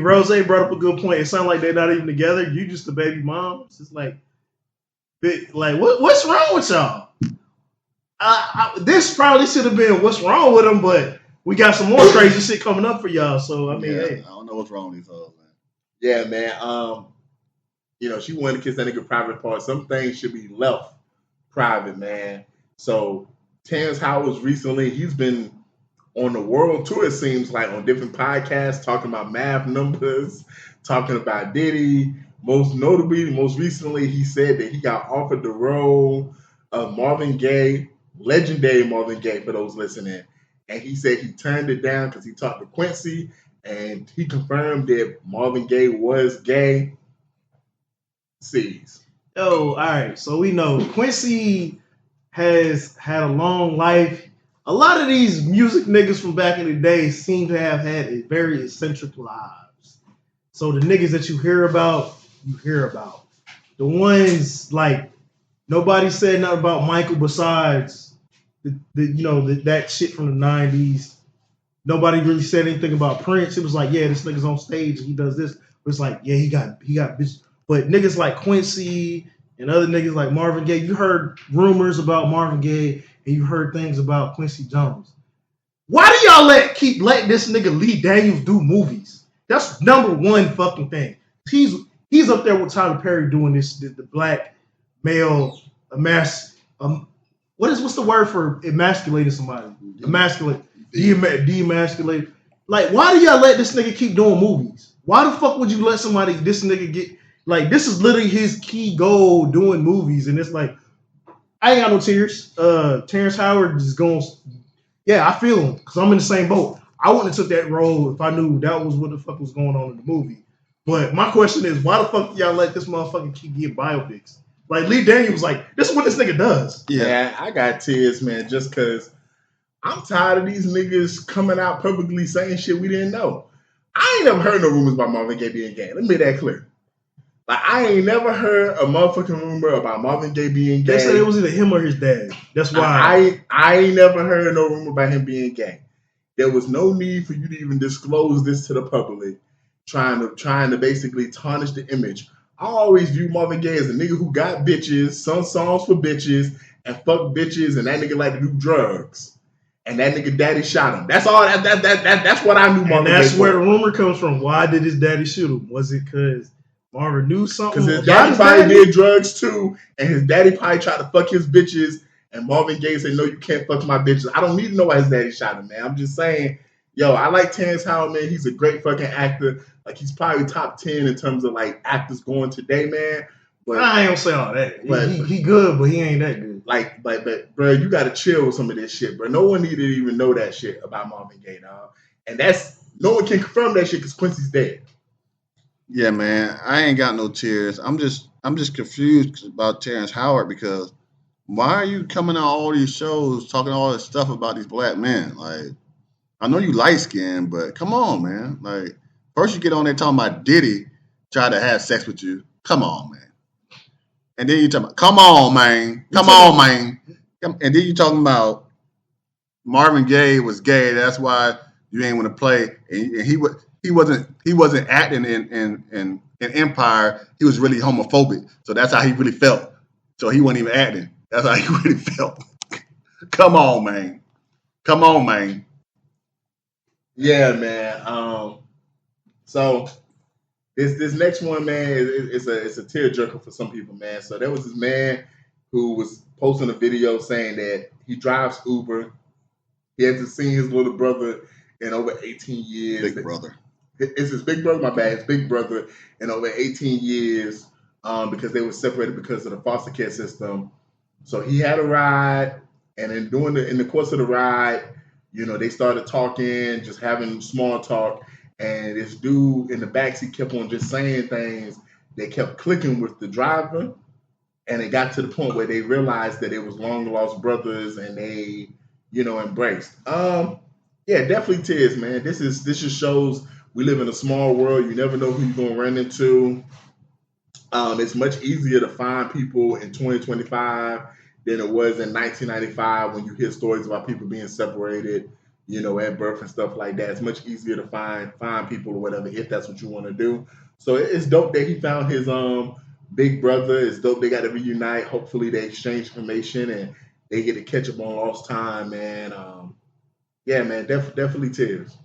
Rose brought up a good point. It sounds like they're not even together. You just the baby mom. It's just like what's wrong with y'all? This probably should have been what's wrong with him, but we got some more crazy shit coming up for y'all. So I mean, hey. I don't know what's wrong with these hoes, man. Yeah, man. She wanted to kiss that nigga private part. Some things should be left private, man. So Terrance Howard recently, he's been on the world tour, it seems like, on different podcasts, talking about math numbers, talking about Diddy. Most recently, he said that he got offered the role of Marvin Gaye, legendary Marvin Gaye, for those listening. And he said he turned it down because he talked to Quincy, and he confirmed that Marvin Gaye was gay. Oh, all right. So we know Quincy has had a long life. A lot of these music niggas from back in the day seem to have had a very eccentric lives. So the niggas that you hear about, you hear about. The ones like nobody said nothing about Michael besides that shit from the 90s. Nobody really said anything about Prince. It was like, yeah, this nigga's on stage and he does this. But it's like, yeah, he got bitch. But niggas like Quincy and other niggas like Marvin Gaye, you heard rumors about Marvin Gaye and you heard things about Quincy Jones. Why do y'all keep letting this nigga Lee Daniels do movies? That's number one fucking thing. He's up there with Tyler Perry doing this, the black male what's the word for emasculating somebody? Demasculate. Like, why do y'all let this nigga keep doing movies? Why the fuck would you let this nigga get, like, this is literally his key goal, doing movies, and it's like, I ain't got no tears. Terrance Howard is going, yeah, I feel him, because I'm in the same boat. I wouldn't have took that role if I knew that was what the fuck was going on in the movie. But my question is, why the fuck do y'all let this motherfucker keep getting biopics? Like, Lee Daniels was like, this is what this nigga does. Yeah, I got tears, man, just because I'm tired of these niggas coming out publicly saying shit we didn't know. I ain't never heard no rumors about Marvin Gaye being gay. Let me make that clear. Like, I ain't never heard a motherfucking rumor about Marvin Gaye being gay. They said it was either him or his dad. That's why. I ain't never heard no rumor about him being gay. There was no need for you to even disclose this to the public, trying to basically tarnish the image. I always view Marvin Gaye as a nigga who got bitches, sung songs for bitches, and fucked bitches, and that nigga like to do drugs. And that nigga daddy shot him. That's all. That's what I knew Marvin Gaye. And that's where the rumor comes from. Why did his daddy shoot him? Was it because Marvin knew something? Because his daddy probably did drugs too, and his daddy probably tried to fuck his bitches, and Marvin Gaye said, no, you can't fuck my bitches. I don't need to know why his daddy shot him, man. I'm just saying, yo, I like Terrance Howard, man. He's a great fucking actor. Like, he's probably top 10 in terms of, like, actors going today, man. But I ain't gonna say all that. But he good, but he ain't that good. Like, but bro, you gotta chill with some of this shit, bro. No one needed to even know that shit about Marvin Gaye, dog. And no one can confirm that shit because Quincy's dead. Yeah, man, I ain't got no tears. I'm just confused about Terrance Howard, because why are you coming on all these shows talking all this stuff about these black men? Like, I know you light skinned, but come on, man. Like, first you get on there talking about Diddy trying to have sex with you. Come on, man. And then you talking about, come on, man. And then you talking about Marvin Gaye was gay. That's why you ain't want to play. And he wasn't acting in Empire. He was really homophobic. So that's how he really felt. So he wasn't even acting. That's how he really felt. Come on, man. Yeah, man. So this next one, man, it's a tearjerker for some people, man. So there was this man who was posting a video saying that he drives Uber. He hasn't seen his little brother in over 18 years. Big brother. It's his big brother, my bad. His big brother in over 18 years because they were separated because of the foster care system. So he had a ride, and in the course of the ride, they started talking, just having small talk. And this dude in the backseat kept on just saying things that kept clicking with the driver. And it got to the point where they realized that it was long lost brothers, and they, embraced. Yeah, definitely tears, man. This just shows we live in a small world. You never know who you're gonna run into. It's much easier to find people in 2025 than it was in 1995 when you hear stories about people being separated, at birth and stuff like that. It's much easier to find people or whatever if that's what you want to do. So it's dope that he found his big brother. It's dope they got to reunite. Hopefully they exchange information, and they get to catch up on lost time, man. Yeah, man, definitely tears.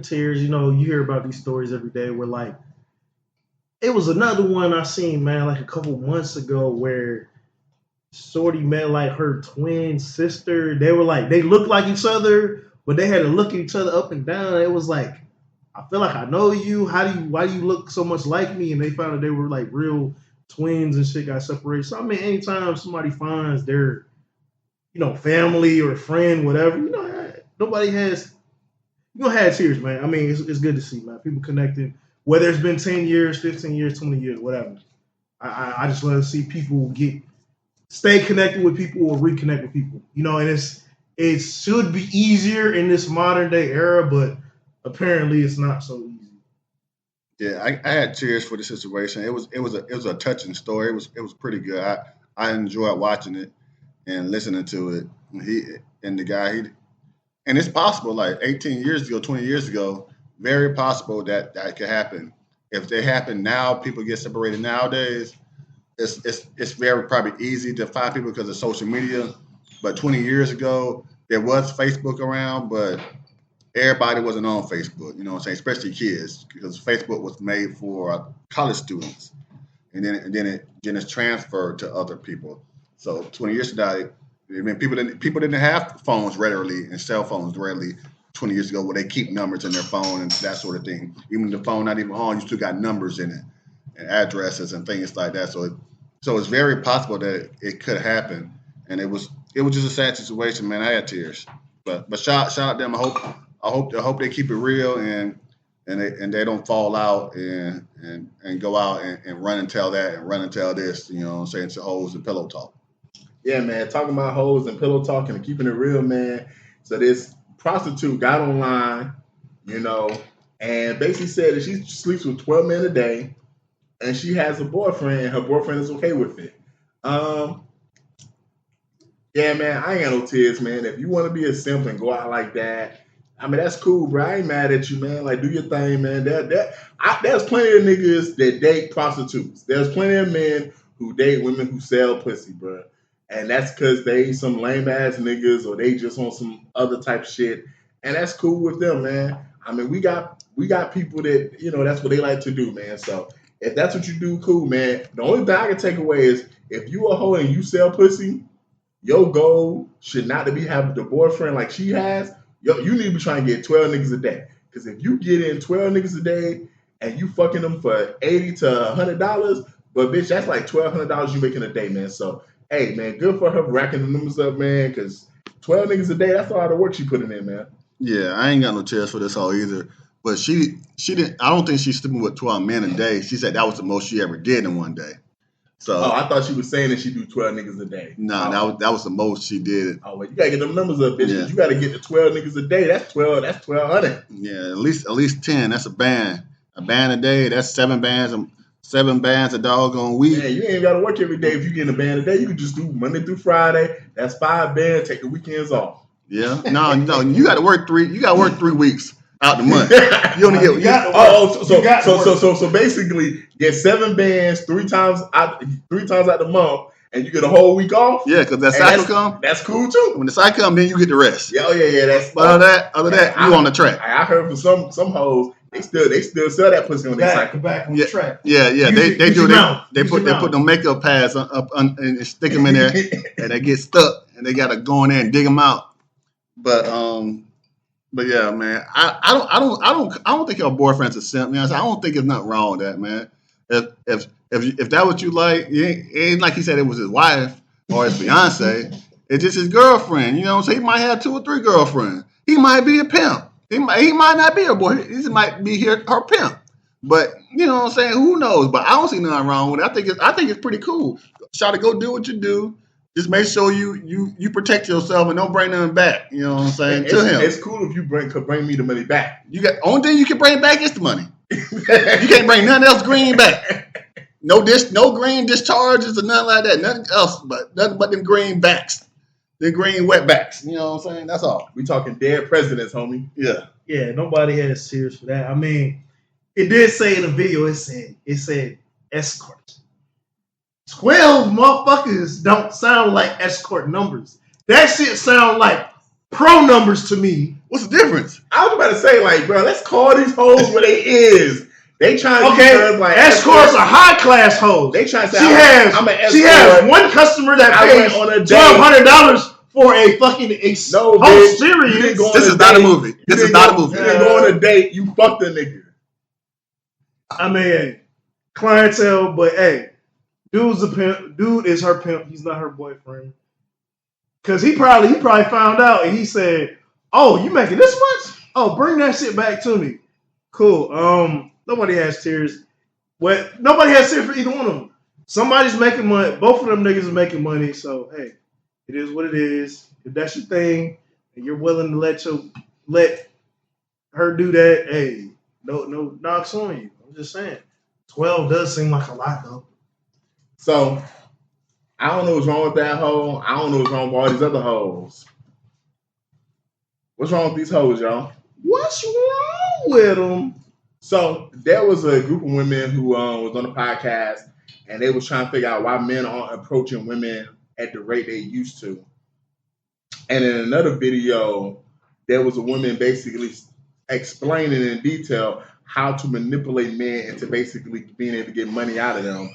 Tears, you hear about these stories every day where, like, it was another one I seen, man, like a couple months ago where Shorty met, like, her twin sister. They were like, they looked like each other, but they had to look at each other up and down. It was like, I feel like I know you. Why do you look so much like me? And they found out they were like real twins and shit, got separated. So I mean, anytime somebody finds their, family or friend, whatever, nobody has, had tears, man. I mean, it's good to see, man. People connecting, whether it's been 10 years, 15 years, 20 years, whatever. I just love to see people stay connected with people or reconnect with people, and it should be easier in this modern day era, but apparently it's not so easy. Yeah, I had tears for the situation. It was a touching story. It was pretty good. I enjoyed watching it and listening to it. And the guy, and it's possible, like 18 years ago, 20 years ago, very possible that could happen. If they happen now, people get separated nowadays. It's very probably easy to find people because of social media. But 20 years ago, there was Facebook around, but everybody wasn't on Facebook, you know what I'm saying, especially kids, because Facebook was made for college students, and then it's transferred to other people. So 20 years from now, I mean, people didn't have phones readily and cell phones readily 20 years ago, where they keep numbers in their phone and that sort of thing. Even the phone not even on, you still got numbers in it and addresses and things like that. So it's very possible that it could happen, and it was just a sad situation, man. I had tears, but shout out them. I hope they keep it real and they don't fall out and go out and run and tell that and run and tell this, you know what I'm saying, to hoes and pillow talk. Yeah, man, talking about hoes and pillow talk and keeping it real, man. So this prostitute got online, and basically said that she sleeps with 12 men a day and she has a boyfriend and her boyfriend is okay with it. Yeah, man, I ain't got no tears, man. If you want to be a simp and go out like that, I mean, that's cool, bro. I ain't mad at you, man. Like, do your thing, man. There's plenty of niggas that date prostitutes. There's plenty of men who date women who sell pussy, bro. And that's because they some lame-ass niggas or they just on some other type shit. And that's cool with them, man. I mean, we got people that, that's what they like to do, man. So if that's what you do, cool, man. The only thing I can take away is if you a hoe and you sell pussy, your goal should not to be having the boyfriend like she has. You need to be trying to get 12 niggas a day. Because if you get in 12 niggas a day and you fucking them for $80 to $100, but bitch, that's like $1,200 you making a day, man. So, hey, man, good for her racking the numbers up, man, because 12 niggas a day, that's a lot of work she putting in, man. Yeah, I ain't got no tears for this hoe either. But she didn't. I don't think she's sleeping with 12 men a day. She said that was the most she ever did in one day. So, I thought she was saying that she do 12 niggas a day. No, that was the most she did. Oh, well, you gotta get them numbers up, bitch. Yeah. You gotta get to 12 niggas a day. That's 1,200. Yeah, at least 10. That's a band. A band a day. That's 7 bands. 7 bands a doggone week. Yeah, you ain't gotta work every day if you get a band a day. You can just do Monday through Friday. That's 5 bands. Take the weekends off. Yeah. No. You gotta work 3. You gotta work 3 weeks out the month. You only get. So basically, get 7 bands 3 times out the month, and you get a whole week off. Yeah, because that cycle come. That's cool too. When the cycle come, then you get the rest. Yeah, yeah. That's. But other that, you on the track. I heard from some hoes, they still sell that pussy when they cycle back on the track. Yeah. They do. They put the makeup pads up and stick them in there, and they get stuck, and they gotta go in there and dig them out. But yeah, man, I don't think your boyfriend's a simp, man. I don't think there's nothing wrong with that, man. If that's what you like, it ain't like he said it was his wife or his fiance. It's just his girlfriend. You know what I'm saying? He might have 2 or 3 girlfriends. He might be a pimp. He might not be a boy. He just might be her pimp. But you know what I'm saying? Who knows? But I don't see nothing wrong with it. I think it's pretty cool. Try to go do what you do. Just make sure you protect yourself and don't bring nothing back. You know what I'm saying? To him. It's cool if you could bring me the money back. Only thing you can bring back is the money. You can't bring nothing else green back. No green discharges or nothing like that. Nothing else but them green backs. Them green wetbacks. You know what I'm saying? That's all. We talking dead presidents, homie. Yeah. Yeah, nobody has tears for that. I mean, it did say in the video, it said escort. 12 motherfuckers don't sound like escort numbers. That shit sound like pro numbers to me. What's the difference? I was about to say, like, bro, let's call these hoes what they is. They trying to okay, use us like escorts are high class hoes. They trying to say she has one customer that pays $1,200 for a fucking experience. This is not a movie. This is not a movie. You didn't go on a date. You fucked a nigga. I mean, clientele, but hey, dude's a pimp. Dude is her pimp. He's not her boyfriend. Cause he probably found out and he said, "Oh, you making this much? Oh, bring that shit back to me." Cool. Nobody has tears. Nobody has tears for either one of them. Somebody's making money. Both of them niggas are making money. So hey, it is what it is. If that's your thing and you're willing to let her do that, hey, no knocks on you. I'm just saying. 12 does seem like a lot though. So I don't know what's wrong with that hoe. I don't know what's wrong with all these other hoes. What's wrong with these hoes, y'all? What's wrong with them? So there was a group of women who was on the podcast, and they was trying to figure out why men aren't approaching women at the rate they used to. And in another video, there was a woman basically explaining in detail how to manipulate men into basically being able to get money out of them.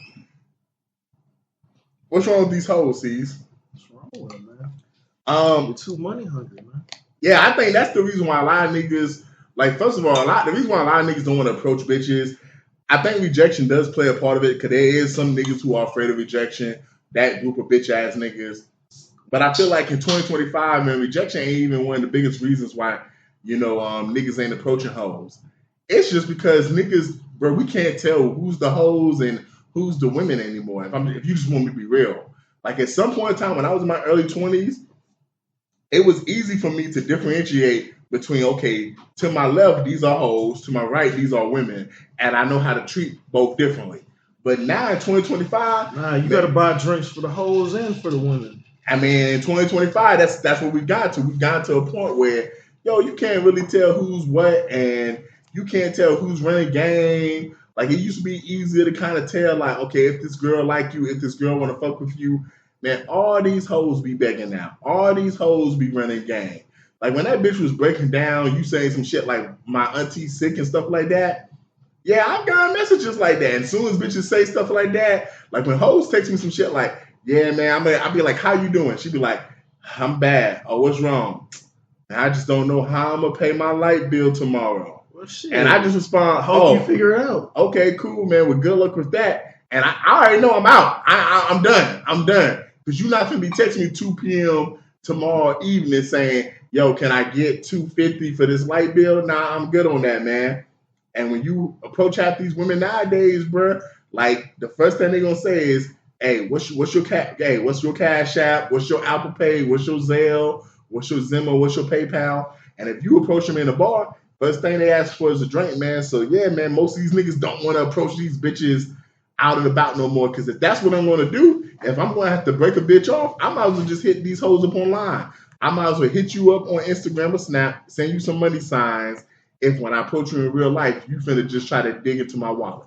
What's wrong with these hoes, C's? What's wrong with them, man? You're too money hungry, man. Yeah, I think that's the reason why a lot of niggas, like, first of all, the reason why a lot of niggas don't want to approach bitches, I think rejection does play a part of it, because there is some niggas who are afraid of rejection, that group of bitch ass niggas. But I feel like in 2025, man, rejection ain't even one of the biggest reasons why, niggas ain't approaching hoes. It's just because niggas, bro, we can't tell who's the hoes and who's the women anymore. If you just want me to be real. Like, at some point in time, when I was in my early 20s, it was easy for me to differentiate between, okay, to my left, these are hoes, to my right, these are women, and I know how to treat both differently. But now in 2025... Nah, you got to buy drinks for the hoes and for the women. I mean, in 2025, that's what we got to. We got to a point where, you can't really tell who's what, and you can't tell who's running game. Like, it used to be easier to kind of tell, like, okay, if this girl like you, if this girl want to fuck with you, man, all these hoes be begging now. All these hoes be running game. Like, when that bitch was breaking down, you saying some shit like, my auntie's sick and stuff like that, yeah, I've got messages like that. And as soon as bitches say stuff like that, like, when hoes text me some shit like, yeah, man, I'll be like, how you doing? She'd be like, I'm bad. Oh, what's wrong? And I just don't know how I'm going to pay my light bill tomorrow. Well, shit. And I just respond, hope you figure it out. Okay, cool, man. Well, good luck with that. And I already know I'm out. I'm done. I'm done. Because you're not going to be texting me 2 p.m. tomorrow evening saying, yo, can I get $250 for this light bill? Nah, I'm good on that, man. And when you approach half these women nowadays, bro, like, the first thing they're going to say is, hey, what's your Cash App? What's your Apple Pay? What's your Zelle? What's your Venmo? What's your PayPal? And if you approach them in a bar, first thing they ask for is a drink, man. So, yeah, man, most of these niggas don't want to approach these bitches out and about no more. Because if that's what I'm going to do, if I'm going to have to break a bitch off, I might as well just hit these hoes up online. I might as well hit you up on Instagram or Snap, send you some money signs. If when I approach you in real life, you finna just try to dig into my wallet.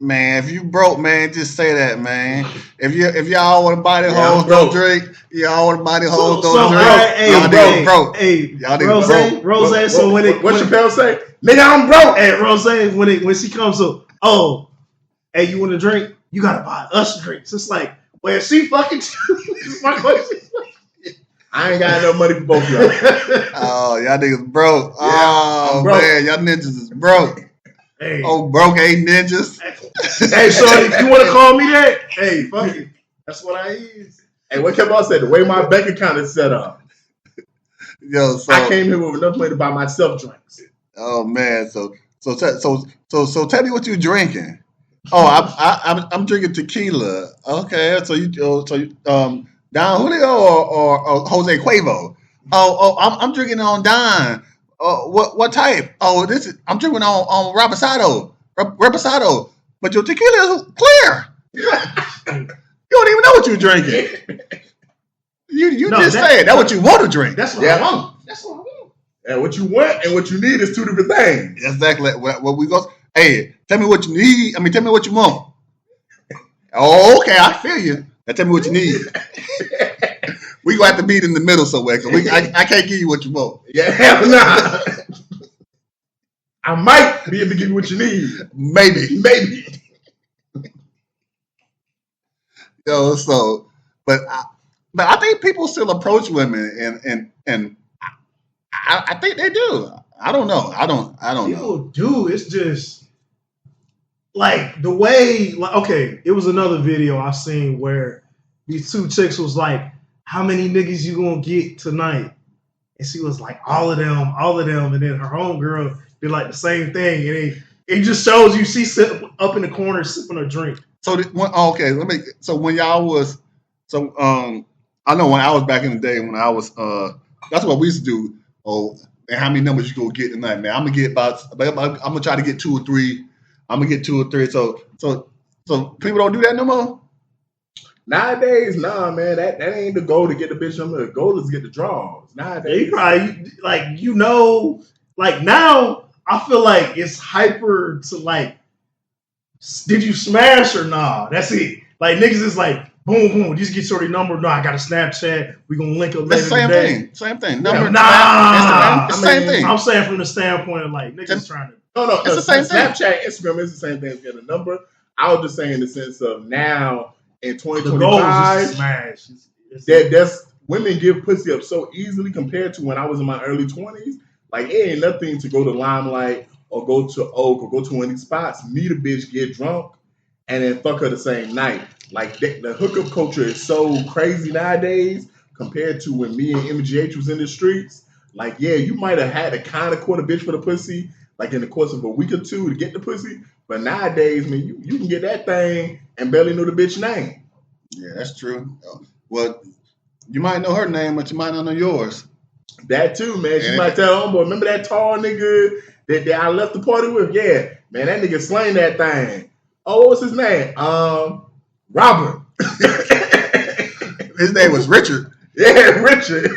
Man, if you broke, man, just say that, man. If y'all want to buy the hoes, don't drink. Y'all want to buy the hoes, don't drink. Y'all niggas broke. Hey, y'all niggas broke. Rose, so when it... What Chappelle say? Nigga, I'm broke. Hey, Rose, when she comes up, hey, you want to drink? You got to buy us drinks. It's like, well, if she fucking... It's my question. I ain't got no money for both of y'all. Oh, y'all niggas broke. Yeah, oh, man, y'all ninjas is broke. Hey. Oh, broke ain't ninjas. Hey, so if you want to call me that, hey, fuck it. That's what I is. Hey, what Kevin said, the way my bank account is set up. Yo, so I came here with enough money to buy myself drinks. Oh man, so tell me what you drinking. Oh, I'm drinking tequila. Okay, so you Don Julio or Jose Cuervo? I'm drinking on Don. What type? I'm drinking on Reposado. But your tequila is clear. You don't even know what you're drinking. You just said that's what you want to drink. That's what I want. That's what I want. And what you want and what you need is two different things. Exactly. What we go. Hey, tell me what you need. Tell me what you want. Oh, okay, I feel you. Now tell me what you need. We gonna have to meet in the middle somewhere because I can't give you what you want. Yeah, hell nah. I might be able to give you what you need. Maybe. But I think people still approach women, and I think they do. I don't know. I don't know. People do. It's just like the way. Like, okay, it was another video I seen where these two chicks was like, "How many niggas you gonna get tonight?" And she was like, all of them. And then her homegirl did like the same thing, and it just shows you she sit up in the corner sipping a drink. So okay, So when y'all was I know when I was back in the day when I was that's what we used to do. Oh, and how many numbers you gonna get tonight, man? I'm gonna try to get 2 or 3. I'm gonna get 2 or 3. So people don't do that no more. Nowadays, nah, man, that ain't the goal to get the bitch number. The goal is to get the draws. Nowadays, you probably like now. I feel like it's hyper to like, did you smash or nah? That's it. Like niggas is like, boom, boom. Just get shorty number. No, I got a Snapchat. We gonna link up later today. Same thing. Number, yeah, nah. It's the same thing. I'm saying from the standpoint of like niggas trying to. No. It's the same thing. Snapchat, Instagram is the same thing as getting a number. I was just saying in the sense of now in 2025, the goal is just smash. That's women give pussy up so easily compared to when I was in my early 20s. Like, it ain't nothing to go to Limelight or go to Oak or go to one of these spots, meet a bitch, get drunk, and then fuck her the same night. Like, the hookup culture is so crazy nowadays compared to when me and MGH was in the streets. Like, yeah, you might have had to kind of court a bitch for the pussy, like in the course of a week or two to get the pussy. But nowadays, man, you can get that thing and barely know the bitch name. Yeah, that's true. Well, you might know her name, but you might not know yours. That too, man. She might tell homeboy, remember that tall nigga that I left the party with? Yeah, man, that nigga slain that thing. Oh, what was his name? Robert. His name was Richard. Yeah, Richard.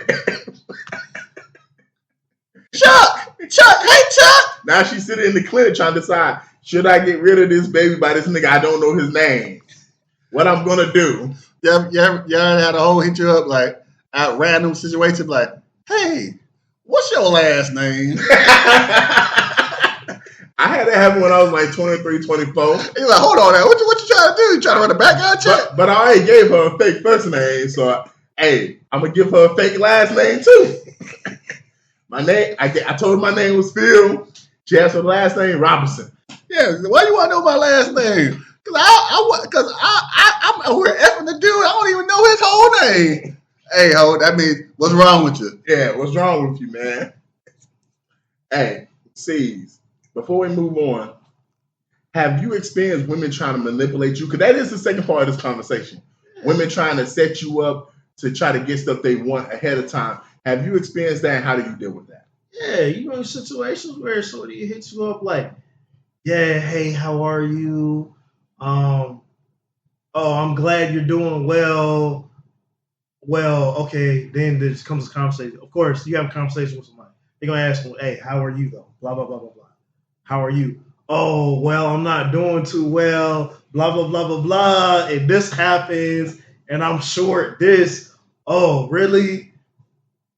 Chuck. Hey, Chuck. Now she's sitting in the clinic trying to decide, should I get rid of this baby by this nigga I don't know his name? What I'm gonna do? You ever had a whole hit you up like at random situation like, hey, what's your last name? I had that happen when I was like 23, 24. He's like, hold on now. What you trying to do? You trying to run a background check? But I already gave her a fake first name, so I'm gonna give her a fake last name too. My name, I told her my name was Phil. She asked her last name Robinson. Yeah, why you want to know my last name? Because I'm over effing the dude. I don't even know his whole name. Hey, ho, that means what's wrong with you? Yeah, what's wrong with you, man? Hey, C's, before we move on, have you experienced women trying to manipulate you? Because that is the second part of this conversation. Women trying to set you up to try to get stuff they want ahead of time. Have you experienced that, and how do you deal with that? Yeah, you know, situations where somebody hits you up like, yeah, hey, how are you? Oh, I'm glad you're doing well. Well, okay, then there just comes a conversation. Of course, you have a conversation with somebody. They're going to ask them, hey, how are you, though? Blah, blah, blah, blah, blah. How are you? Oh, well, I'm not doing too well. Blah, blah, blah, blah, blah. And this happens, and I'm short this. Oh, really?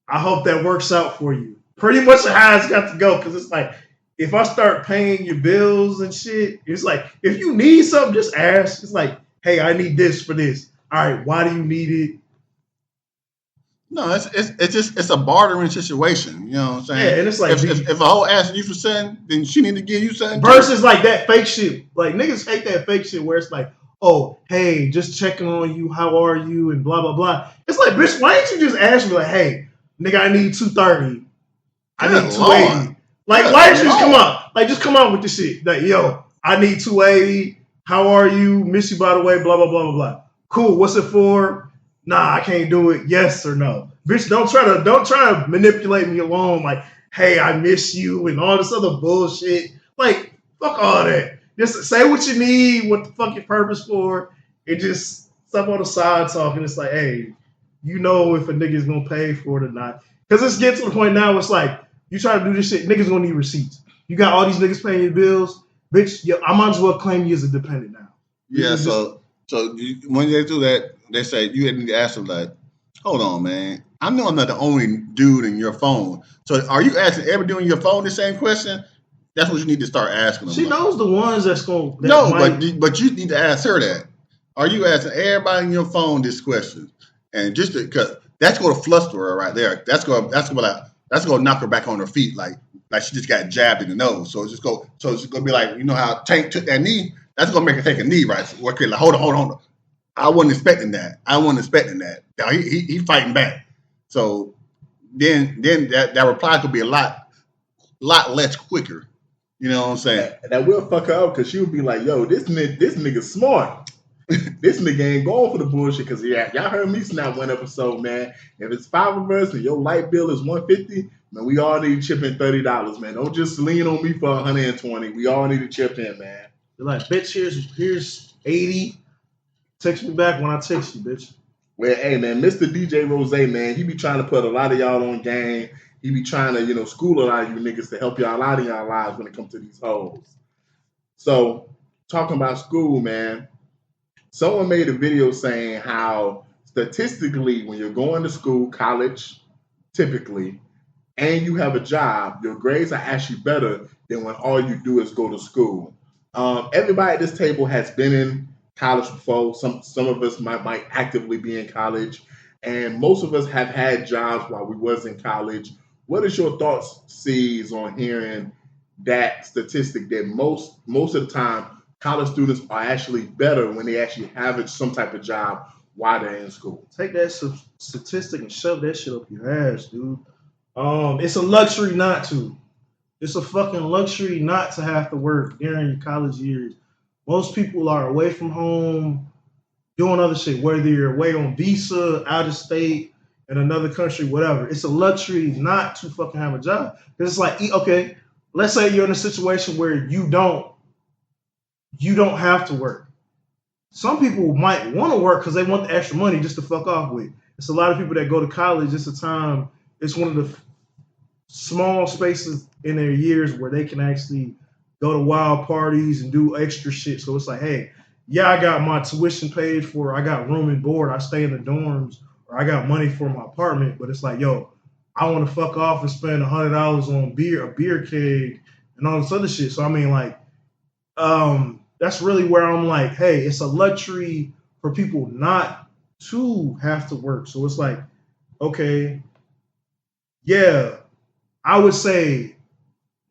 I hope that works out for you. Pretty much how it's got to go, because it's like, if I start paying your bills and shit, it's like, if you need something, just ask. It's like, hey, I need this for this. All right, why do you need it? No, it's a bartering situation. You know what I'm saying? Yeah, and it's like if a hoe asks you for something, then she need to give you something. Versus like that fake shit. Like niggas hate that fake shit where it's like, oh, hey, just checking on you, how are you, and blah blah blah. It's like, bitch, why didn't you just ask me like, hey, nigga, I need 230. I need 280. Like, why didn't you just come out? Like, just come out with the shit. Like, yo, I need 280. How are you? Miss you by the way. Blah blah blah blah blah. Cool. What's it for? Nah, I can't do it. Yes or no. Bitch, don't try to manipulate me along like, hey, I miss you and all this other bullshit. Like, fuck all that. Just say what you need, what the fuck your purpose for, and just stop on the side talking. It's like, hey, you know if a nigga's gonna pay for it or not. Because it's getting to the point now, it's like, you try to do this shit, niggas gonna need receipts. You got all these niggas paying your bills. Bitch, I might as well claim you as a dependent now. Yeah, so So when they do that, they say you need to ask them like, hold on, man. I know I'm not the only dude in your phone. So are you asking every dude in your phone the same question? That's what you need to start asking them. She knows the ones that's going. But you need to ask her that. Are you asking everybody in your phone this question? And just because that's going to fluster her right there. That's going to knock her back on her feet like she just got jabbed in the nose. So it's going to be like, you know how Tank took that knee? That's going to make her take a knee, right? So, okay, like, hold on. I wasn't expecting that. Now he fighting back. So then that reply could be a lot less quicker. You know what I'm saying? That will fuck her up because she would be like, yo, this nigga smart. This nigga ain't going for the bullshit because y'all heard me snap one episode, man. If it's 5 of us and your light bill is $150, man, we all need to chip in $30, man. Don't just lean on me for $120. We all need to chip in, man. You're like, bitch, here's 80. Text me back when I text you, bitch. Well, hey, man, Mr. DJ Rose, man, he be trying to put a lot of y'all on game. He be trying to, school a lot of you niggas to help y'all out in y'all lives when it comes to these hoes. So, talking about school, man, someone made a video saying how statistically when you're going to school, college, typically, and you have a job, your grades are actually better than when all you do is go to school. Everybody at this table has been in college before. Some of us might actively be in college, and most of us have had jobs while we was in college. What is your thoughts, C's, on hearing that statistic that most of the time college students are actually better when they actually have some type of job while they're in school? Take that statistic and shove that shit up your ass, dude. It's a luxury not to. It's a fucking luxury not to have to work during your college years. Most people are away from home doing other shit, whether you're away on visa, out of state, in another country, whatever. It's a luxury not to fucking have a job. Because it's like, okay, let's say you're in a situation where you don't have to work. Some people might want to work because they want the extra money just to fuck off with. It's a lot of people that go to college. It's one of the small spaces in their years where they can actually go to wild parties and do extra shit. So it's like, hey, yeah, I got my tuition paid for. I got room and board. I stay in the dorms, or I got money for my apartment. But it's like, yo, I want to fuck off and spend $100 on a beer keg, and all this other shit. So I mean, like, that's really where I'm like, hey, it's a luxury for people not to have to work. So it's like, okay, yeah, I would say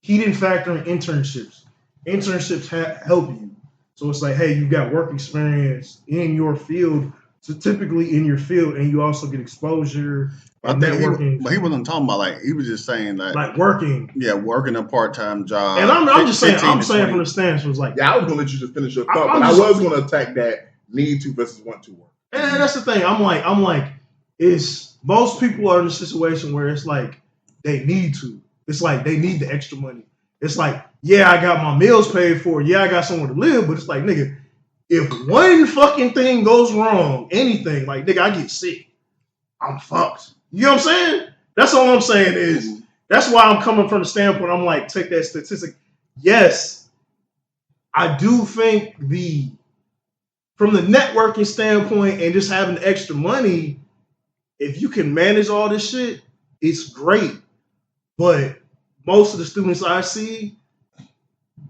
he didn't factor in internships. Internships help you. So it's like, hey, you got work experience in your field, so typically in your field, and you also get exposure and networking. But he wasn't talking about, like, he was just saying that, like, working. Yeah, working a part-time job. And I'm just saying from the stance was like, yeah, I was gonna let you just finish your thought, but I was gonna attack that need to versus want to work. And that's the thing. I'm like, it's most people are in a situation where it's like they need to. It's like they need the extra money. It's like, yeah, I got my meals paid for. Yeah, I got somewhere to live. But it's like, nigga, if one fucking thing goes wrong, anything, like, nigga, I get sick, I'm fucked. You know what I'm saying? That's all I'm saying is, that's why I'm coming from the standpoint, I'm like, take that statistic. Yes, I do think from the networking standpoint and just having extra money, if you can manage all this shit, it's great. But most of the students I see,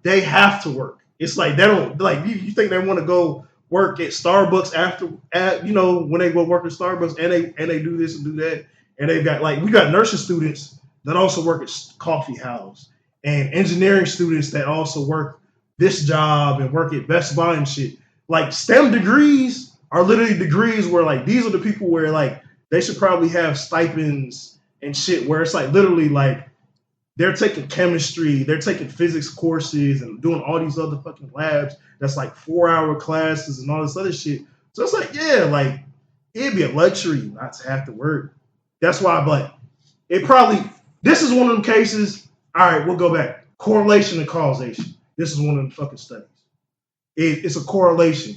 they have to work. It's like they don't, like, you think they want to go work at Starbucks when they go work at Starbucks and they do this and do that. And they've got, like, we got nursing students that also work at coffee house and engineering students that also work this job and work at Best Buy and shit. Like, STEM degrees are literally degrees where, like, these are the people where, like, they should probably have stipends and shit where it's like literally like they're taking chemistry, they're taking physics courses and doing all these other fucking labs that's like 4-hour classes and all this other shit. So it's like, yeah, like, it'd be a luxury not to have to work. That's why I'm like, this is one of them cases, all right, we'll go back. Correlation and causation. This is one of them fucking studies. It's a correlation.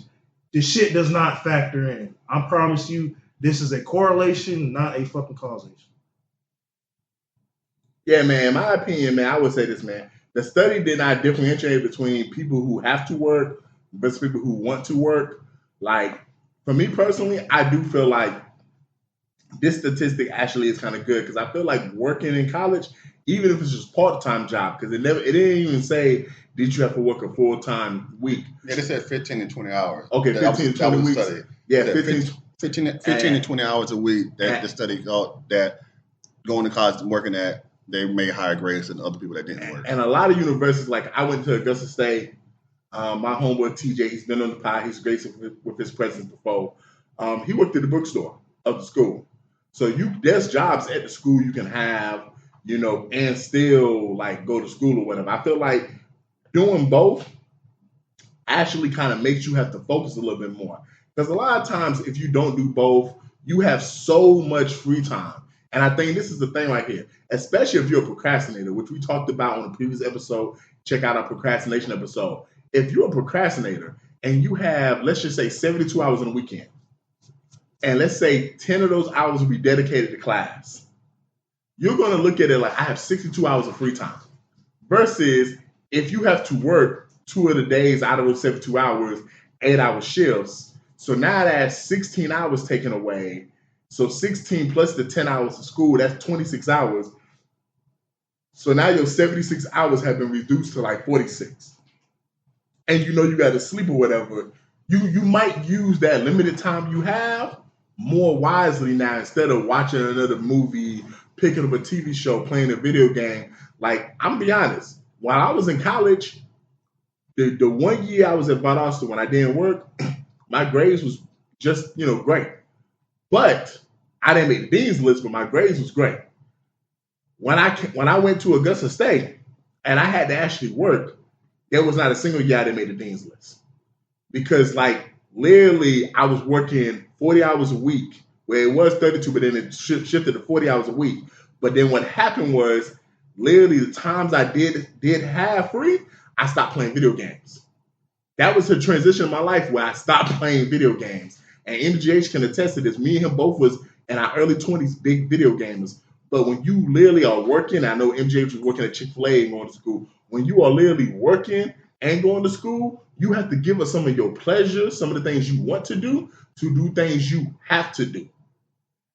The shit does not factor in. I promise you, this is a correlation, not a fucking causation. Yeah, man, in my opinion, man, I would say this, man. The study did not differentiate between people who have to work versus people who want to work. Like, for me personally, I do feel like this statistic actually is kind of good because I feel like working in college, even if it's just part-time job, because it didn't even say did you have to work a full-time week. Yeah, they said 15 to 20 hours. Okay, 15 to 20 weeks. Yeah, 15 to 20 hours a week. That the study called that going to college and working at, they made higher grades than other people that didn't work. And a lot of universities, like I went to Augusta State. My homeboy TJ, he's been on the pod. He's graced with his presence before. He worked at the bookstore of the school. So there's jobs at the school you can have, and still like go to school or whatever. I feel like doing both actually kind of makes you have to focus a little bit more. Because a lot of times if you don't do both, you have so much free time. And I think this is the thing right here, especially if you're a procrastinator, which we talked about on the previous episode. Check out our procrastination episode. If you're a procrastinator and you have, let's just say 72 hours in a weekend, and let's say 10 of those hours will be dedicated to class, you're going to look at it like I have 62 hours of free time. Versus if you have to work 2 of the days out of those 72 hours, 8-hour shifts. So now that's 16 hours taken away. So 16 plus the 10 hours of school, that's 26 hours. So now your 76 hours have been reduced to like 46. And you got to sleep or whatever. You might use that limited time you have more wisely now instead of watching another movie, picking up a TV show, playing a video game. Like, I'm gonna be honest, while I was in college, the 1 year I was at Blockbuster when I didn't work, my grades was just, great. But I didn't make the dean's list, but my grades was great. When I went to Augusta State and I had to actually work, there was not a single year I didn't make the dean's list. Because like literally I was working 40 hours a week, where it was 32, but then it shifted to 40 hours a week. But then what happened was literally the times I did have free, I stopped playing video games. That was a transition in my life where I stopped playing video games. And MGH can attest to this. Me and him both was in our early 20s, big video gamers. But when you literally are working, I know MGH was working at Chick-fil-A and going to school. When you are literally working and going to school, you have to give up some of your pleasures, some of the things you want to do things you have to do.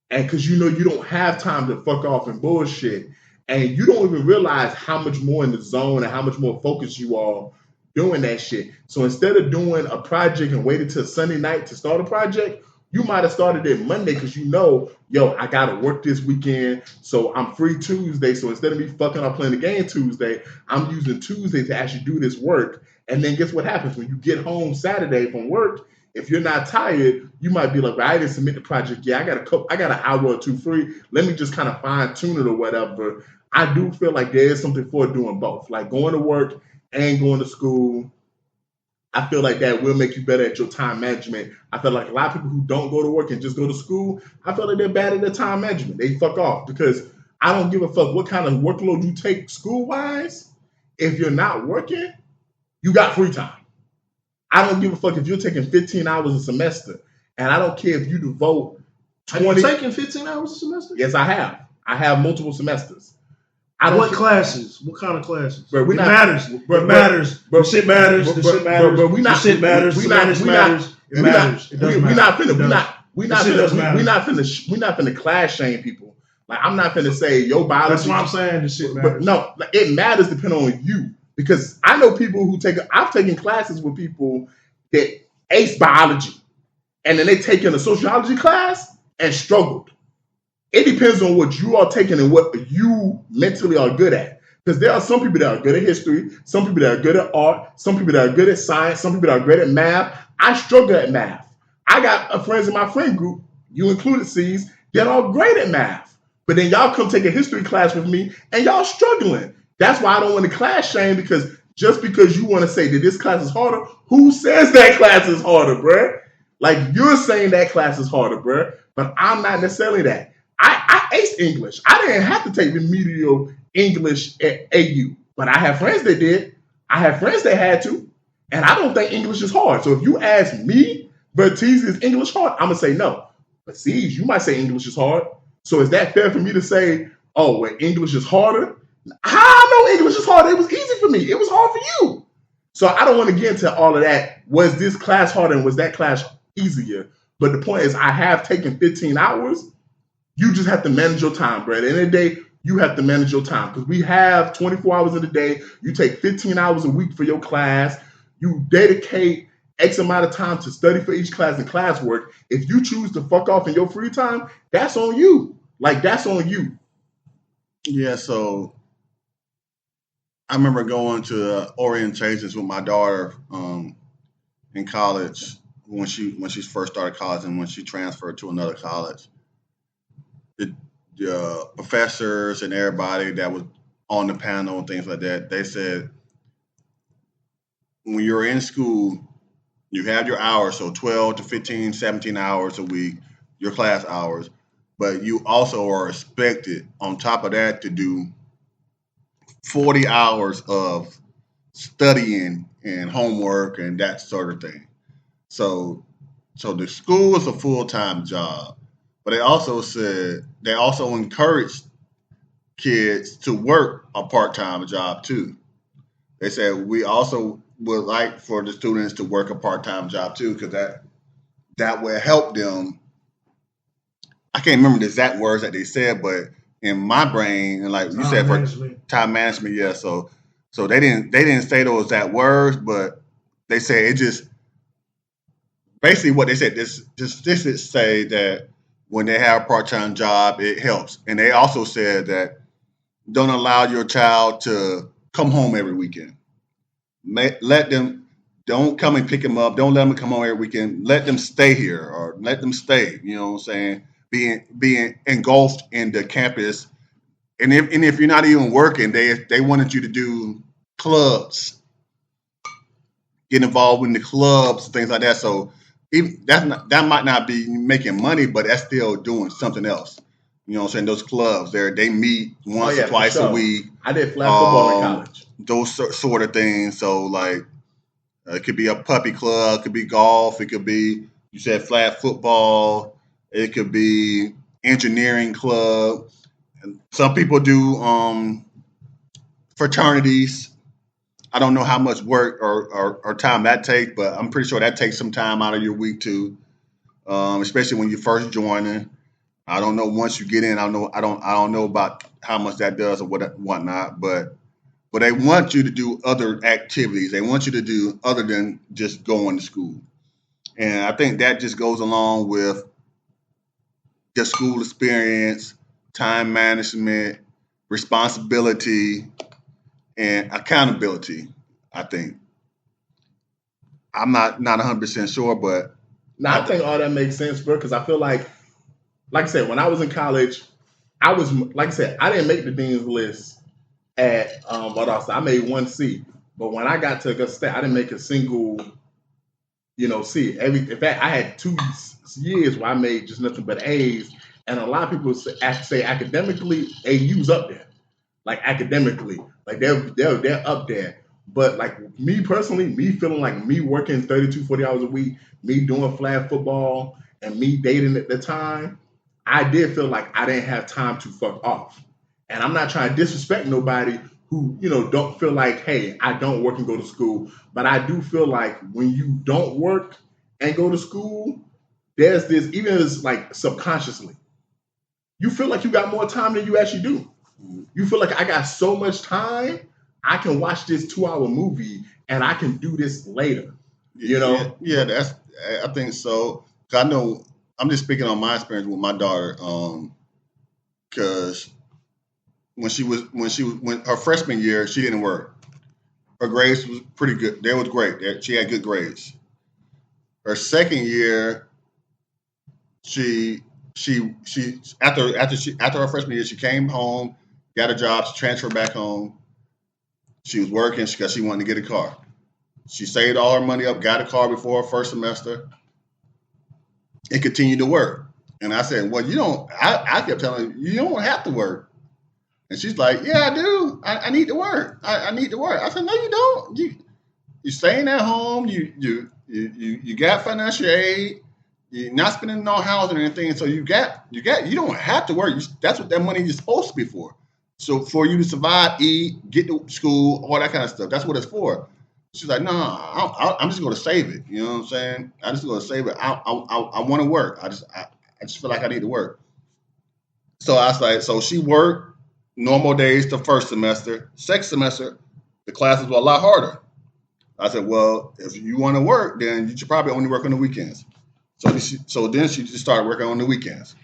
And because you don't have time to fuck off and bullshit. And you don't even realize how much more in the zone and how much more focused you are doing that shit. So instead of doing a project and waiting till Sunday night to start a project, you might have started it Monday because I got to work this weekend, so I'm free Tuesday. So instead of me fucking up playing the game Tuesday, I'm using Tuesday to actually do this work. And then guess what happens? When you get home Saturday from work, if you're not tired, you might be like, I didn't submit the project yet. I got an hour or two free. Let me just kind of fine tune it or whatever. I do feel like there is something for doing both, like going to work and going to school. I feel like that will make you better at your time management. I feel like a lot of people who don't go to work and just go to school, I feel like they're bad at their time management. They fuck off because I don't give a fuck what kind of workload you take school-wise. If you're not working, you got free time. I don't give a fuck if you're taking 15 hours a semester. And I don't care if you devote 20. Have you taken 15 hours a semester? Yes, I have. I have multiple semesters. What classes? What kind of classes? Bro, it matters. It matters. The shit matters. The shit matters. The shit matters. The matters. It matters. It doesn't matter. We're not finna class shame people. Like, I'm not finna say your biology. That's what I'm saying. The shit matters. But no, it matters depending on you. Because I know people who I've taken classes with people that ace biology. And then they take in a sociology class and struggled. It depends on what you are taking and what you mentally are good at. Because there are some people that are good at history, some people that are good at art, some people that are good at science, some people that are good at math. I struggle at math. I got friends in my friend group, you included, C's, that are great at math. But then y'all come take a history class with me and y'all struggling. That's why I don't want to class shame, because just because you want to say that this class is harder, who says that class is harder, bruh? Like, you're saying that class is harder, bruh. But I'm not necessarily that. I aced English. I didn't have to take remedial English at AU, but I have friends that did. I have friends that had to, and I don't think English is hard. So if you ask me, Bertiz, is English hard? I'm going to say no. But see, you might say English is hard. So is that fair for me to say, oh, well, English is harder? How I know English is hard? It was easy for me. It was hard for you. So I don't want to get into all of that. Was this class harder and was that class easier. But the point is, I have taken 15 hours. You just have to manage your time, bro. At the end of the day, you have to manage your time because we have 24 hours in the day. You take 15 hours a week for your class. You dedicate X amount of time to study for each class and classwork. If you choose to fuck off in your free time, that's on you. Like, that's on you. Yeah, so I remember going to orientations with my daughter in college when she first started college and when she transferred to another college. The professors and everybody that was on the panel and things like that, they said when you're in school, you have your hours, so 12 to 15, 17 hours a week, your class hours, but you also are expected on top of that to do 40 hours of studying and homework and that sort of thing. So the school is a full-time job, but they also encouraged kids to work a part-time job too. They said we also would like for the students to work a part-time job too, because that will help them. I can't remember the exact words that they said, but in my brain, and like you said, for time management, yeah. So they didn't say those exact words, but they say it just basically what they said. This is say that when they have a part-time job, it helps, and they also said that don't allow your child to come home every weekend. Let them, don't come and pick them up. Don't let them come home every weekend. Let them stay here or let them stay. You know what I'm saying? Being engulfed in the campus. And if you're not even working, they wanted you to do clubs, get involved in the clubs, things like that. So even that might not be making money, but that's still doing something else. You know what I'm saying? Those clubs, they meet once or twice a week. I did flag football in college. Those sort of things. So like it could be a puppy club, it could be golf, it could be, you said flag football, it could be engineering club. And some people do fraternities. I don't know how much work or time that takes, but I'm pretty sure that takes some time out of your week too, especially when you're first joining. I don't know once you get in. I don't know about how much that does or whatnot, but they want you to do other activities. They want you to do other than just going to school, and I think that just goes along with the school experience, time management, responsibility, and accountability. I think I'm not 100% sure, but I think all that makes sense, bro. Because I feel like I said, when I was in college, I didn't make the dean's list at I made 1C, but when I got to Augusta State, I didn't make a single, C. In fact, I had 2 years where I made just nothing but A's, and a lot of people say academically, AU's up there, like academically, like they're up there. But like me personally, me feeling like me working 32, 40 hours a week, me doing flag football, and me dating at the time, I did feel like I didn't have time to fuck off. And I'm not trying to disrespect nobody who, don't feel like, hey, I don't work and go to school. But I do feel like when you don't work and go to school, there's this, even if it's like subconsciously, you feel like you got more time than you actually do. You feel like I got so much time, I can watch this 2-hour movie and I can do this later. Yeah, I think so. I know I'm just speaking on my experience with my daughter, because when her freshman year, she didn't work. Her grades was pretty good. They was great. She had good grades. Her second year, she after her freshman year, she came home, got a job, she transferred back home. She was working because she wanted to get a car. She saved all her money up, got a car before her first semester, and continued to work. And I said, well, you don't, I kept telling her, you don't have to work. And she's like, yeah, I do. I need to work. I need to work. I said, no, you don't. You're staying at home. You got financial aid. You're not spending on housing or anything. So you don't have to work. That's what that money is supposed to be for. So for you to survive, eat, get to school, all that kind of stuff. That's what it's for. She's like, no, I'm just going to save it. You know what I'm saying? I just going to save it. I want to work. I just feel like I need to work. So I was like, so she worked normal days the first semester. Second semester, the classes were a lot harder. I said, well, if you want to work, then you should probably only work on the weekends. So then she just started working on the weekends.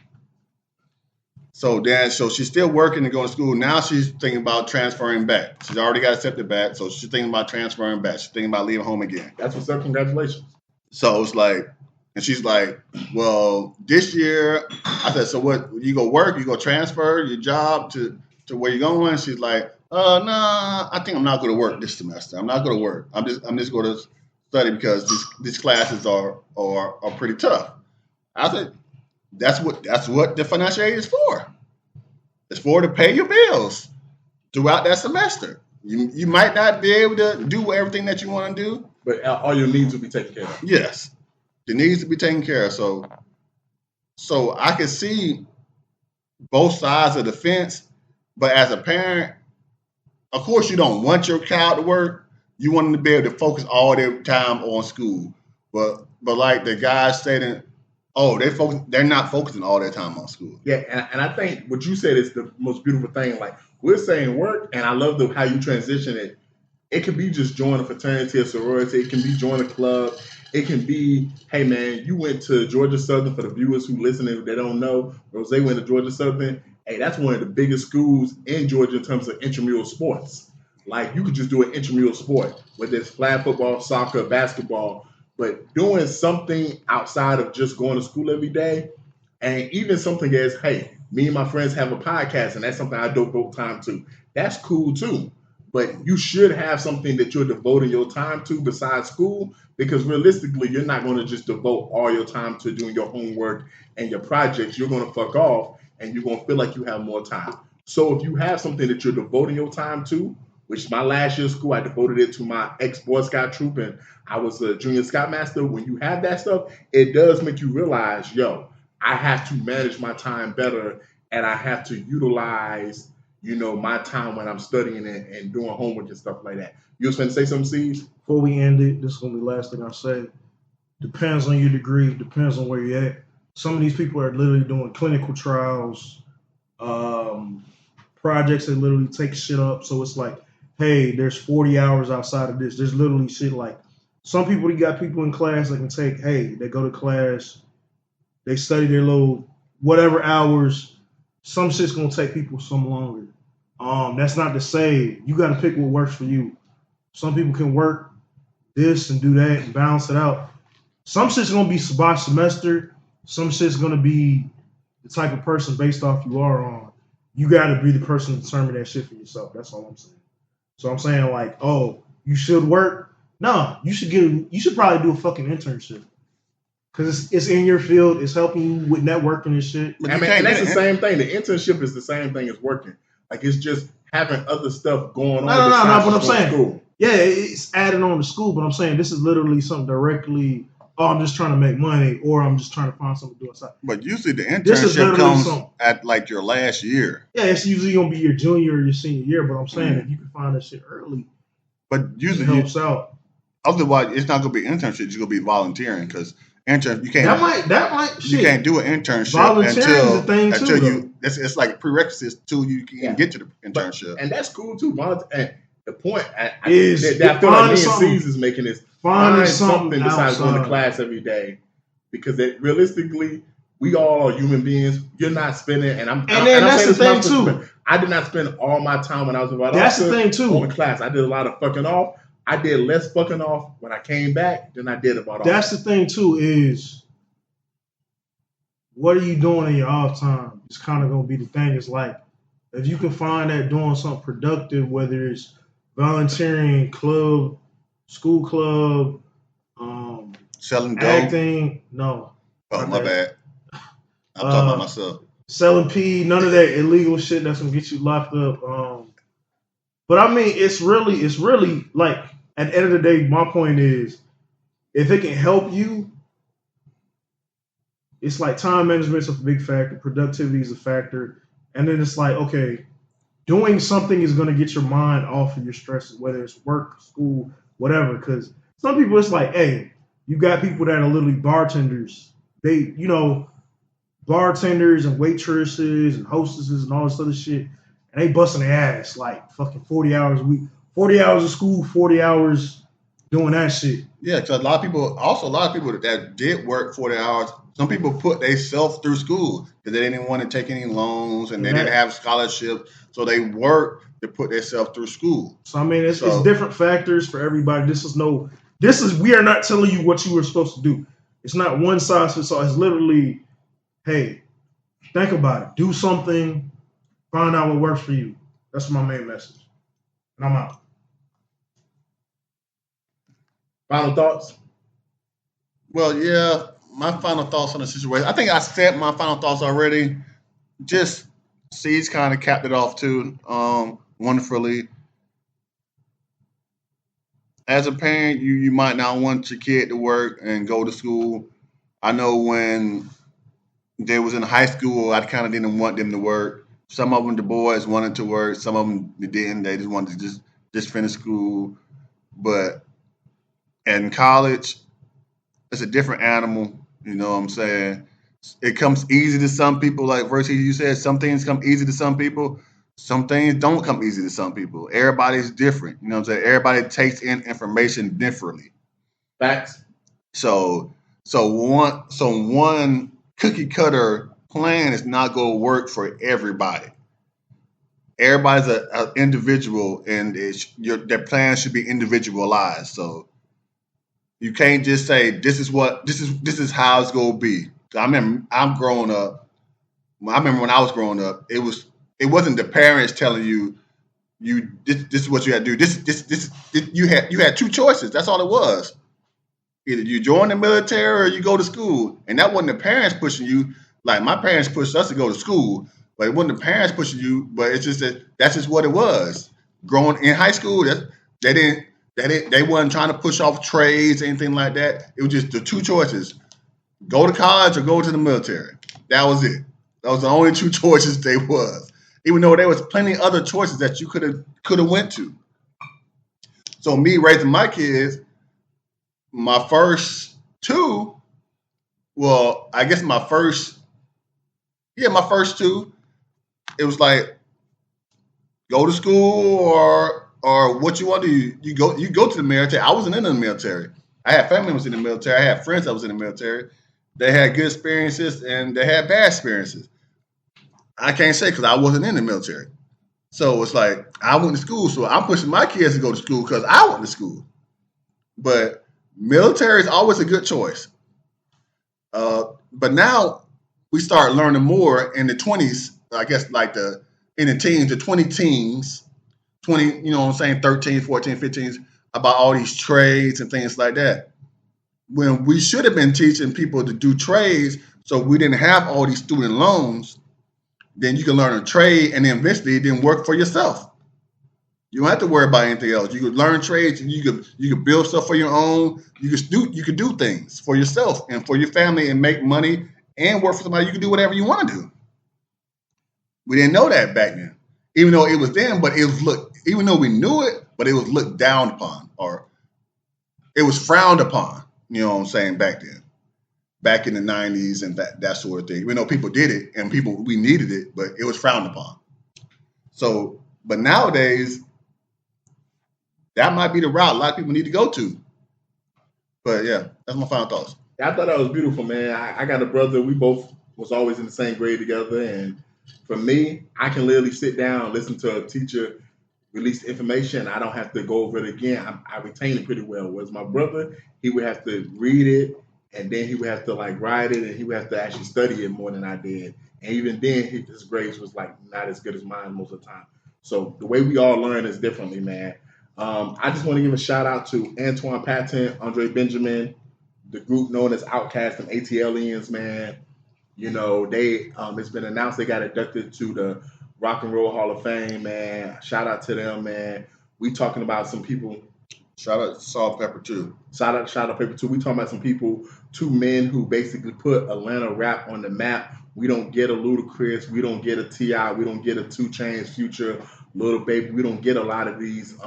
So she's still working and going to school. Now she's thinking about transferring back. She's already got accepted back, so she's thinking about transferring back. She's thinking about leaving home again. That's what's up. Congratulations. So it's like, and she's like, well, this year, I said, so what, you go work, you go transfer your job to where you're going? She's like, nah, I think I'm not going to work this semester. I'm not going to work. I'm just going to study because these classes are pretty tough. I said, that's what the financial aid is for. It's for to pay your bills throughout that semester. You might not be able to do everything that you want to do, but all your needs will be taken care of. Yes, it needs to be taken care of. So I can see both sides of the fence, but as a parent, of course, you don't want your child to work. You want them to be able to focus all their time on school. But like the guys saying, they're not focusing all their time on school. Yeah, and I think what you said is the most beautiful thing. Like, we're saying work, and I love how you transition it. It can be just join a fraternity or sorority. It can be join a club. It can be, hey, man, you went to Georgia Southern. For the viewers who listen and they don't know, Rose went to Georgia Southern. Hey, that's one of the biggest schools in Georgia in terms of intramural sports. Like, you could just do an intramural sport, whether it's flag football, soccer, basketball, but doing something outside of just going to school every day, and even something as, hey, me and my friends have a podcast, and that's something I devote time to. That's cool too. But you should have something that you're devoting your time to besides school, because realistically, you're not going to just devote all your time to doing your homework and your projects. You're going to fuck off, and you're going to feel like you have more time. So if you have something that you're devoting your time to, which my last year of school, I devoted it to my ex-Boy Scout troop, and I was a junior scoutmaster. When you have that stuff, it does make you realize, I have to manage my time better, and I have to utilize, my time when I'm studying and doing homework and stuff like that. You was going to say something, Steve? Before we end it, this is going to be the last thing I say. Depends on your degree, depends on where you're at. Some of these people are literally doing clinical trials, projects that literally take shit up. So it's like, hey, there's 40 hours outside of this. There's literally shit like, some people, you got people in class that can take, hey, they go to class, they study their little whatever hours. Some shit's going to take people some longer. That's not to say you got to pick what works for you. Some people can work this and do that and balance it out. Some shit's going to be by semester. Some shit's going to be the type of person based off you are on. You got to be the person to determine that shit for yourself. That's all I'm saying. So I'm saying like, oh, you should work. No, you should probably do a fucking internship. Because it's in your field. It's helping you with networking and shit. And that's the same thing. The internship is the same thing as working. Like, it's just having other stuff going on. No, but I'm saying, school. Yeah, it's added on to school, but I'm saying this is literally something directly, I'm just trying to make money, or I'm just trying to find something to do outside. But usually the internship comes at like your last year. Yeah, it's usually going to be your junior or your senior year, but I'm saying if you can find that shit early, but usually it helps out. Otherwise, it's not going to be internship, it's going to be volunteering, because you can't. That might. You can't do an internship until it's like prerequisites till you can get to the internship. And that's cool too. And the point I feel like me and C's is making is find something besides going to class every day, because realistically, we all are human beings. You're not spending, that's the thing too. I did not spend all my time when I was about. That's the thing too. On class, I did a lot of fucking off. I did less fucking off when I came back than I did about off. That's the thing too, is what are you doing in your off time? It's kind of going to be the thing. It's like, if you can find that doing something productive, whether it's volunteering, club, school club, selling dope, acting, no. Oh, my bad. I'm talking about myself. Selling pee, none of that illegal shit that's going to get you locked up. But I mean, it's really like, at the end of the day, my point is, if it can help you, it's like time management's a big factor, productivity is a factor, and then it's like, okay, doing something is going to get your mind off of your stresses, whether it's work, school, whatever. Because some people, it's like, hey, you got people that are literally bartenders. They, bartenders and waitresses and hostesses and all this other shit, and they busting their ass like fucking 40 hours a week, 40 hours of school, 40 hours doing that shit. Yeah, because a lot of people that did work 40 hours, some people put themselves through school because they didn't want to take any loans and they didn't have scholarships, so they worked to put themselves through school. So I mean, it's different factors for everybody. We are not telling you what you were supposed to do. It's not one size fits all. It's literally, hey, think about it. Do something. Find out what works for you. That's my main message. And I'm out. Final thoughts? Well, yeah, my final thoughts on the situation. I think I said my final thoughts already. Just C's kind of capped it off too, wonderfully. As a parent, you might not want your kid to work and go to school. I know when they was in high school, I kind of didn't want them to work. Some of them, the boys, wanted to work. Some of them, they didn't. They just wanted to just finish school. But in college, it's a different animal. You know what I'm saying? It comes easy to some people. Like Versi, you said, some things come easy to some people. Some things don't come easy to some people. Everybody's different. You know what I'm saying? Everybody takes in information differently. Facts. So one cookie cutter plan is not going to work for everybody. Everybody's an individual, and their plan should be individualized. So you can't just say this is how it's going to be. I remember I remember when I was growing up, it wasn't the parents telling you this is what you had to do. This you had two choices. That's all it was. Either you join the military or you go to school. And that wasn't the parents pushing you. Like my parents pushed us to go to school, but it wasn't the parents pushing you. But it's just that's just what it was. Growing in high school, they wasn't trying to push off trades or anything like that. It was just the two choices: go to college or go to the military. That was it. That was the only two choices there was. Even though there was plenty of other choices that you could have went to. So me raising my kids, my first two, well, I guess my first two, it was like go to school or what you want to do. You go to the military. I wasn't in the military. I had family members in the military. I had friends that was in the military. They had good experiences and they had bad experiences. I can't say because I wasn't in the military. So it's like I went to school, so I'm pushing my kids to go to school because I went to school. But military is always a good choice. But now we start learning more in the 20s, I guess in the teens, the 20 teens, 20, you know what I'm saying, 13, 14, 15s, about all these trades and things like that. When we should have been teaching people to do trades so we didn't have all these student loans, then you can learn a trade and then eventually then work for yourself. You don't have to worry about anything else. You could learn trades and you could build stuff for your own. You could do things for yourself and for your family and make money and work for somebody. You can do whatever you want to do. We didn't know that back then. Even though it was then, but even though we knew it, but it was looked down upon or it was frowned upon, you know what I'm saying, back then. Back in the 90s and that sort of thing. Even though people did it and we needed it, but it was frowned upon. So, but nowadays, that might be the route a lot of people need to go to. But yeah, that's my final thoughts. I thought that was beautiful, man. I got a brother. We both was always in the same grade together. And for me, I can literally sit down, listen to a teacher release information. I don't have to go over it again. I retain it pretty well. Whereas my brother, he would have to read it. And then he would have to write it, and he would have to actually study it more than I did. And even then, his grades was not as good as mine most of the time. So the way we all learn is differently, man. I just want to give a shout out to Antoine Patton, Andre Benjamin, the group known as Outkast and ATLians, man. You know, it's been announced they got inducted to the Rock and Roll Hall of Fame, man. Shout out to them, man. We talking about some people. Shout out to Salt Pepper too. Shout out Pepper too. We talking about some people, two men who basically put Atlanta rap on the map. We don't get a Ludacris, we don't get a T.I., we don't get a 2 Chainz, Future, Little Baby. We don't get a lot of these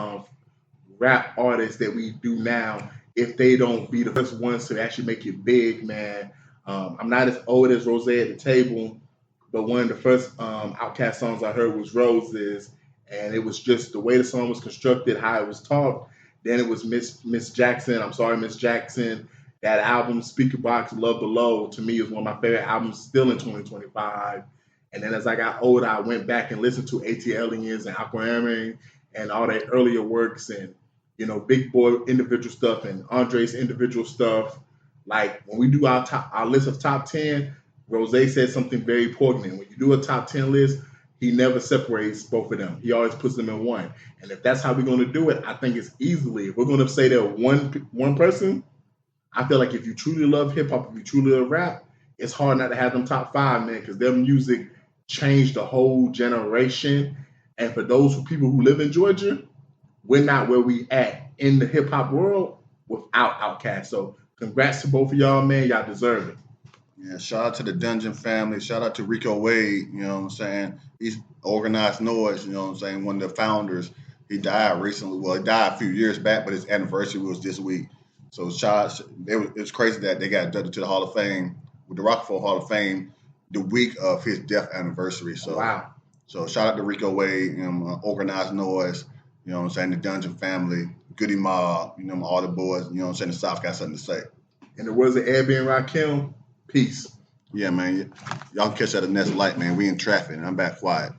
rap artists that we do now if they don't be the first ones to actually make it big, man. I'm not as old as Rose at the Table, but one of the first Outkast songs I heard was Roses, and it was just the way the song was constructed, how it was taught. Then it was Miss Jackson. I'm sorry, Miss Jackson. That album, Speaker Box, Love Below, to me is one of my favorite albums still in 2025. And then as I got older, I went back and listened to ATLians and Aquamarine and all their earlier works and, you know, Big Boy individual stuff and Andre's individual stuff. Like when we do our list of top 10, Rose said something very important. And when you do a top 10 list, he never separates both of them. He always puts them in one. And if that's how we're going to do it, I think it's easily. If we're going to say that one person, I feel like if you truly love hip hop, if you truly love rap, it's hard not to have them top 5, man, because their music changed the whole generation. And for those people who live in Georgia, we're not where we at in the hip hop world without Outkast. So congrats to both of y'all, man. Y'all deserve it. Yeah, shout out to the Dungeon family. Shout out to Rico Wade, you know what I'm saying? He's Organized Noise, you know what I'm saying? One of the founders. He died recently. Well, he died a few years back, but his anniversary was this week. So it's crazy that they got inducted to the Hall of Fame, with the Rockefeller Hall of Fame, the week of his death anniversary. So wow. So shout out to Rico Wade, you know, Organized Noise, you know what I'm saying, the Dungeon family, Goody Mob, you know, all the boys, you know what I'm saying, the South got something to say. In the words of Abby and Rakim, peace. Yeah, man. Y'all can catch that at the next light, man. We in traffic, and I'm back quiet.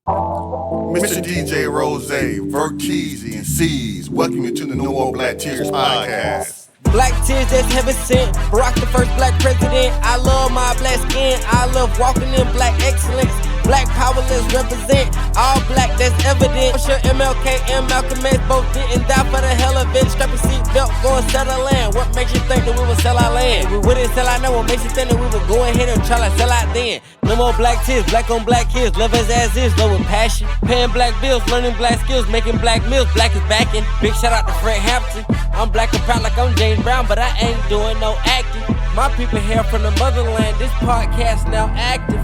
Mr. DJ Rose, Vert Cheesy, and C's, welcome you to the No More Black Tears podcast. Black tears that's heaven sent. Barack the first black president. I love my black skin. I love walking in black excellence. Black power, let's represent. All black, that's evident. I'm sure MLK and Malcolm X both didn't die for the hell of it. Strap your seatbelt, go and settle land. What makes you think that we would sell our land? We wouldn't sell our land. What makes you think that we would go ahead and try to sell out then? No more black tears, black on black kids. Love us as is, love with passion. Paying black bills, learning black skills, making black meals. Black is backing. Big shout out to Fred Hampton. I'm black and proud like I'm James Brown, but I ain't doing no acting. My people here from the motherland. This podcast now active.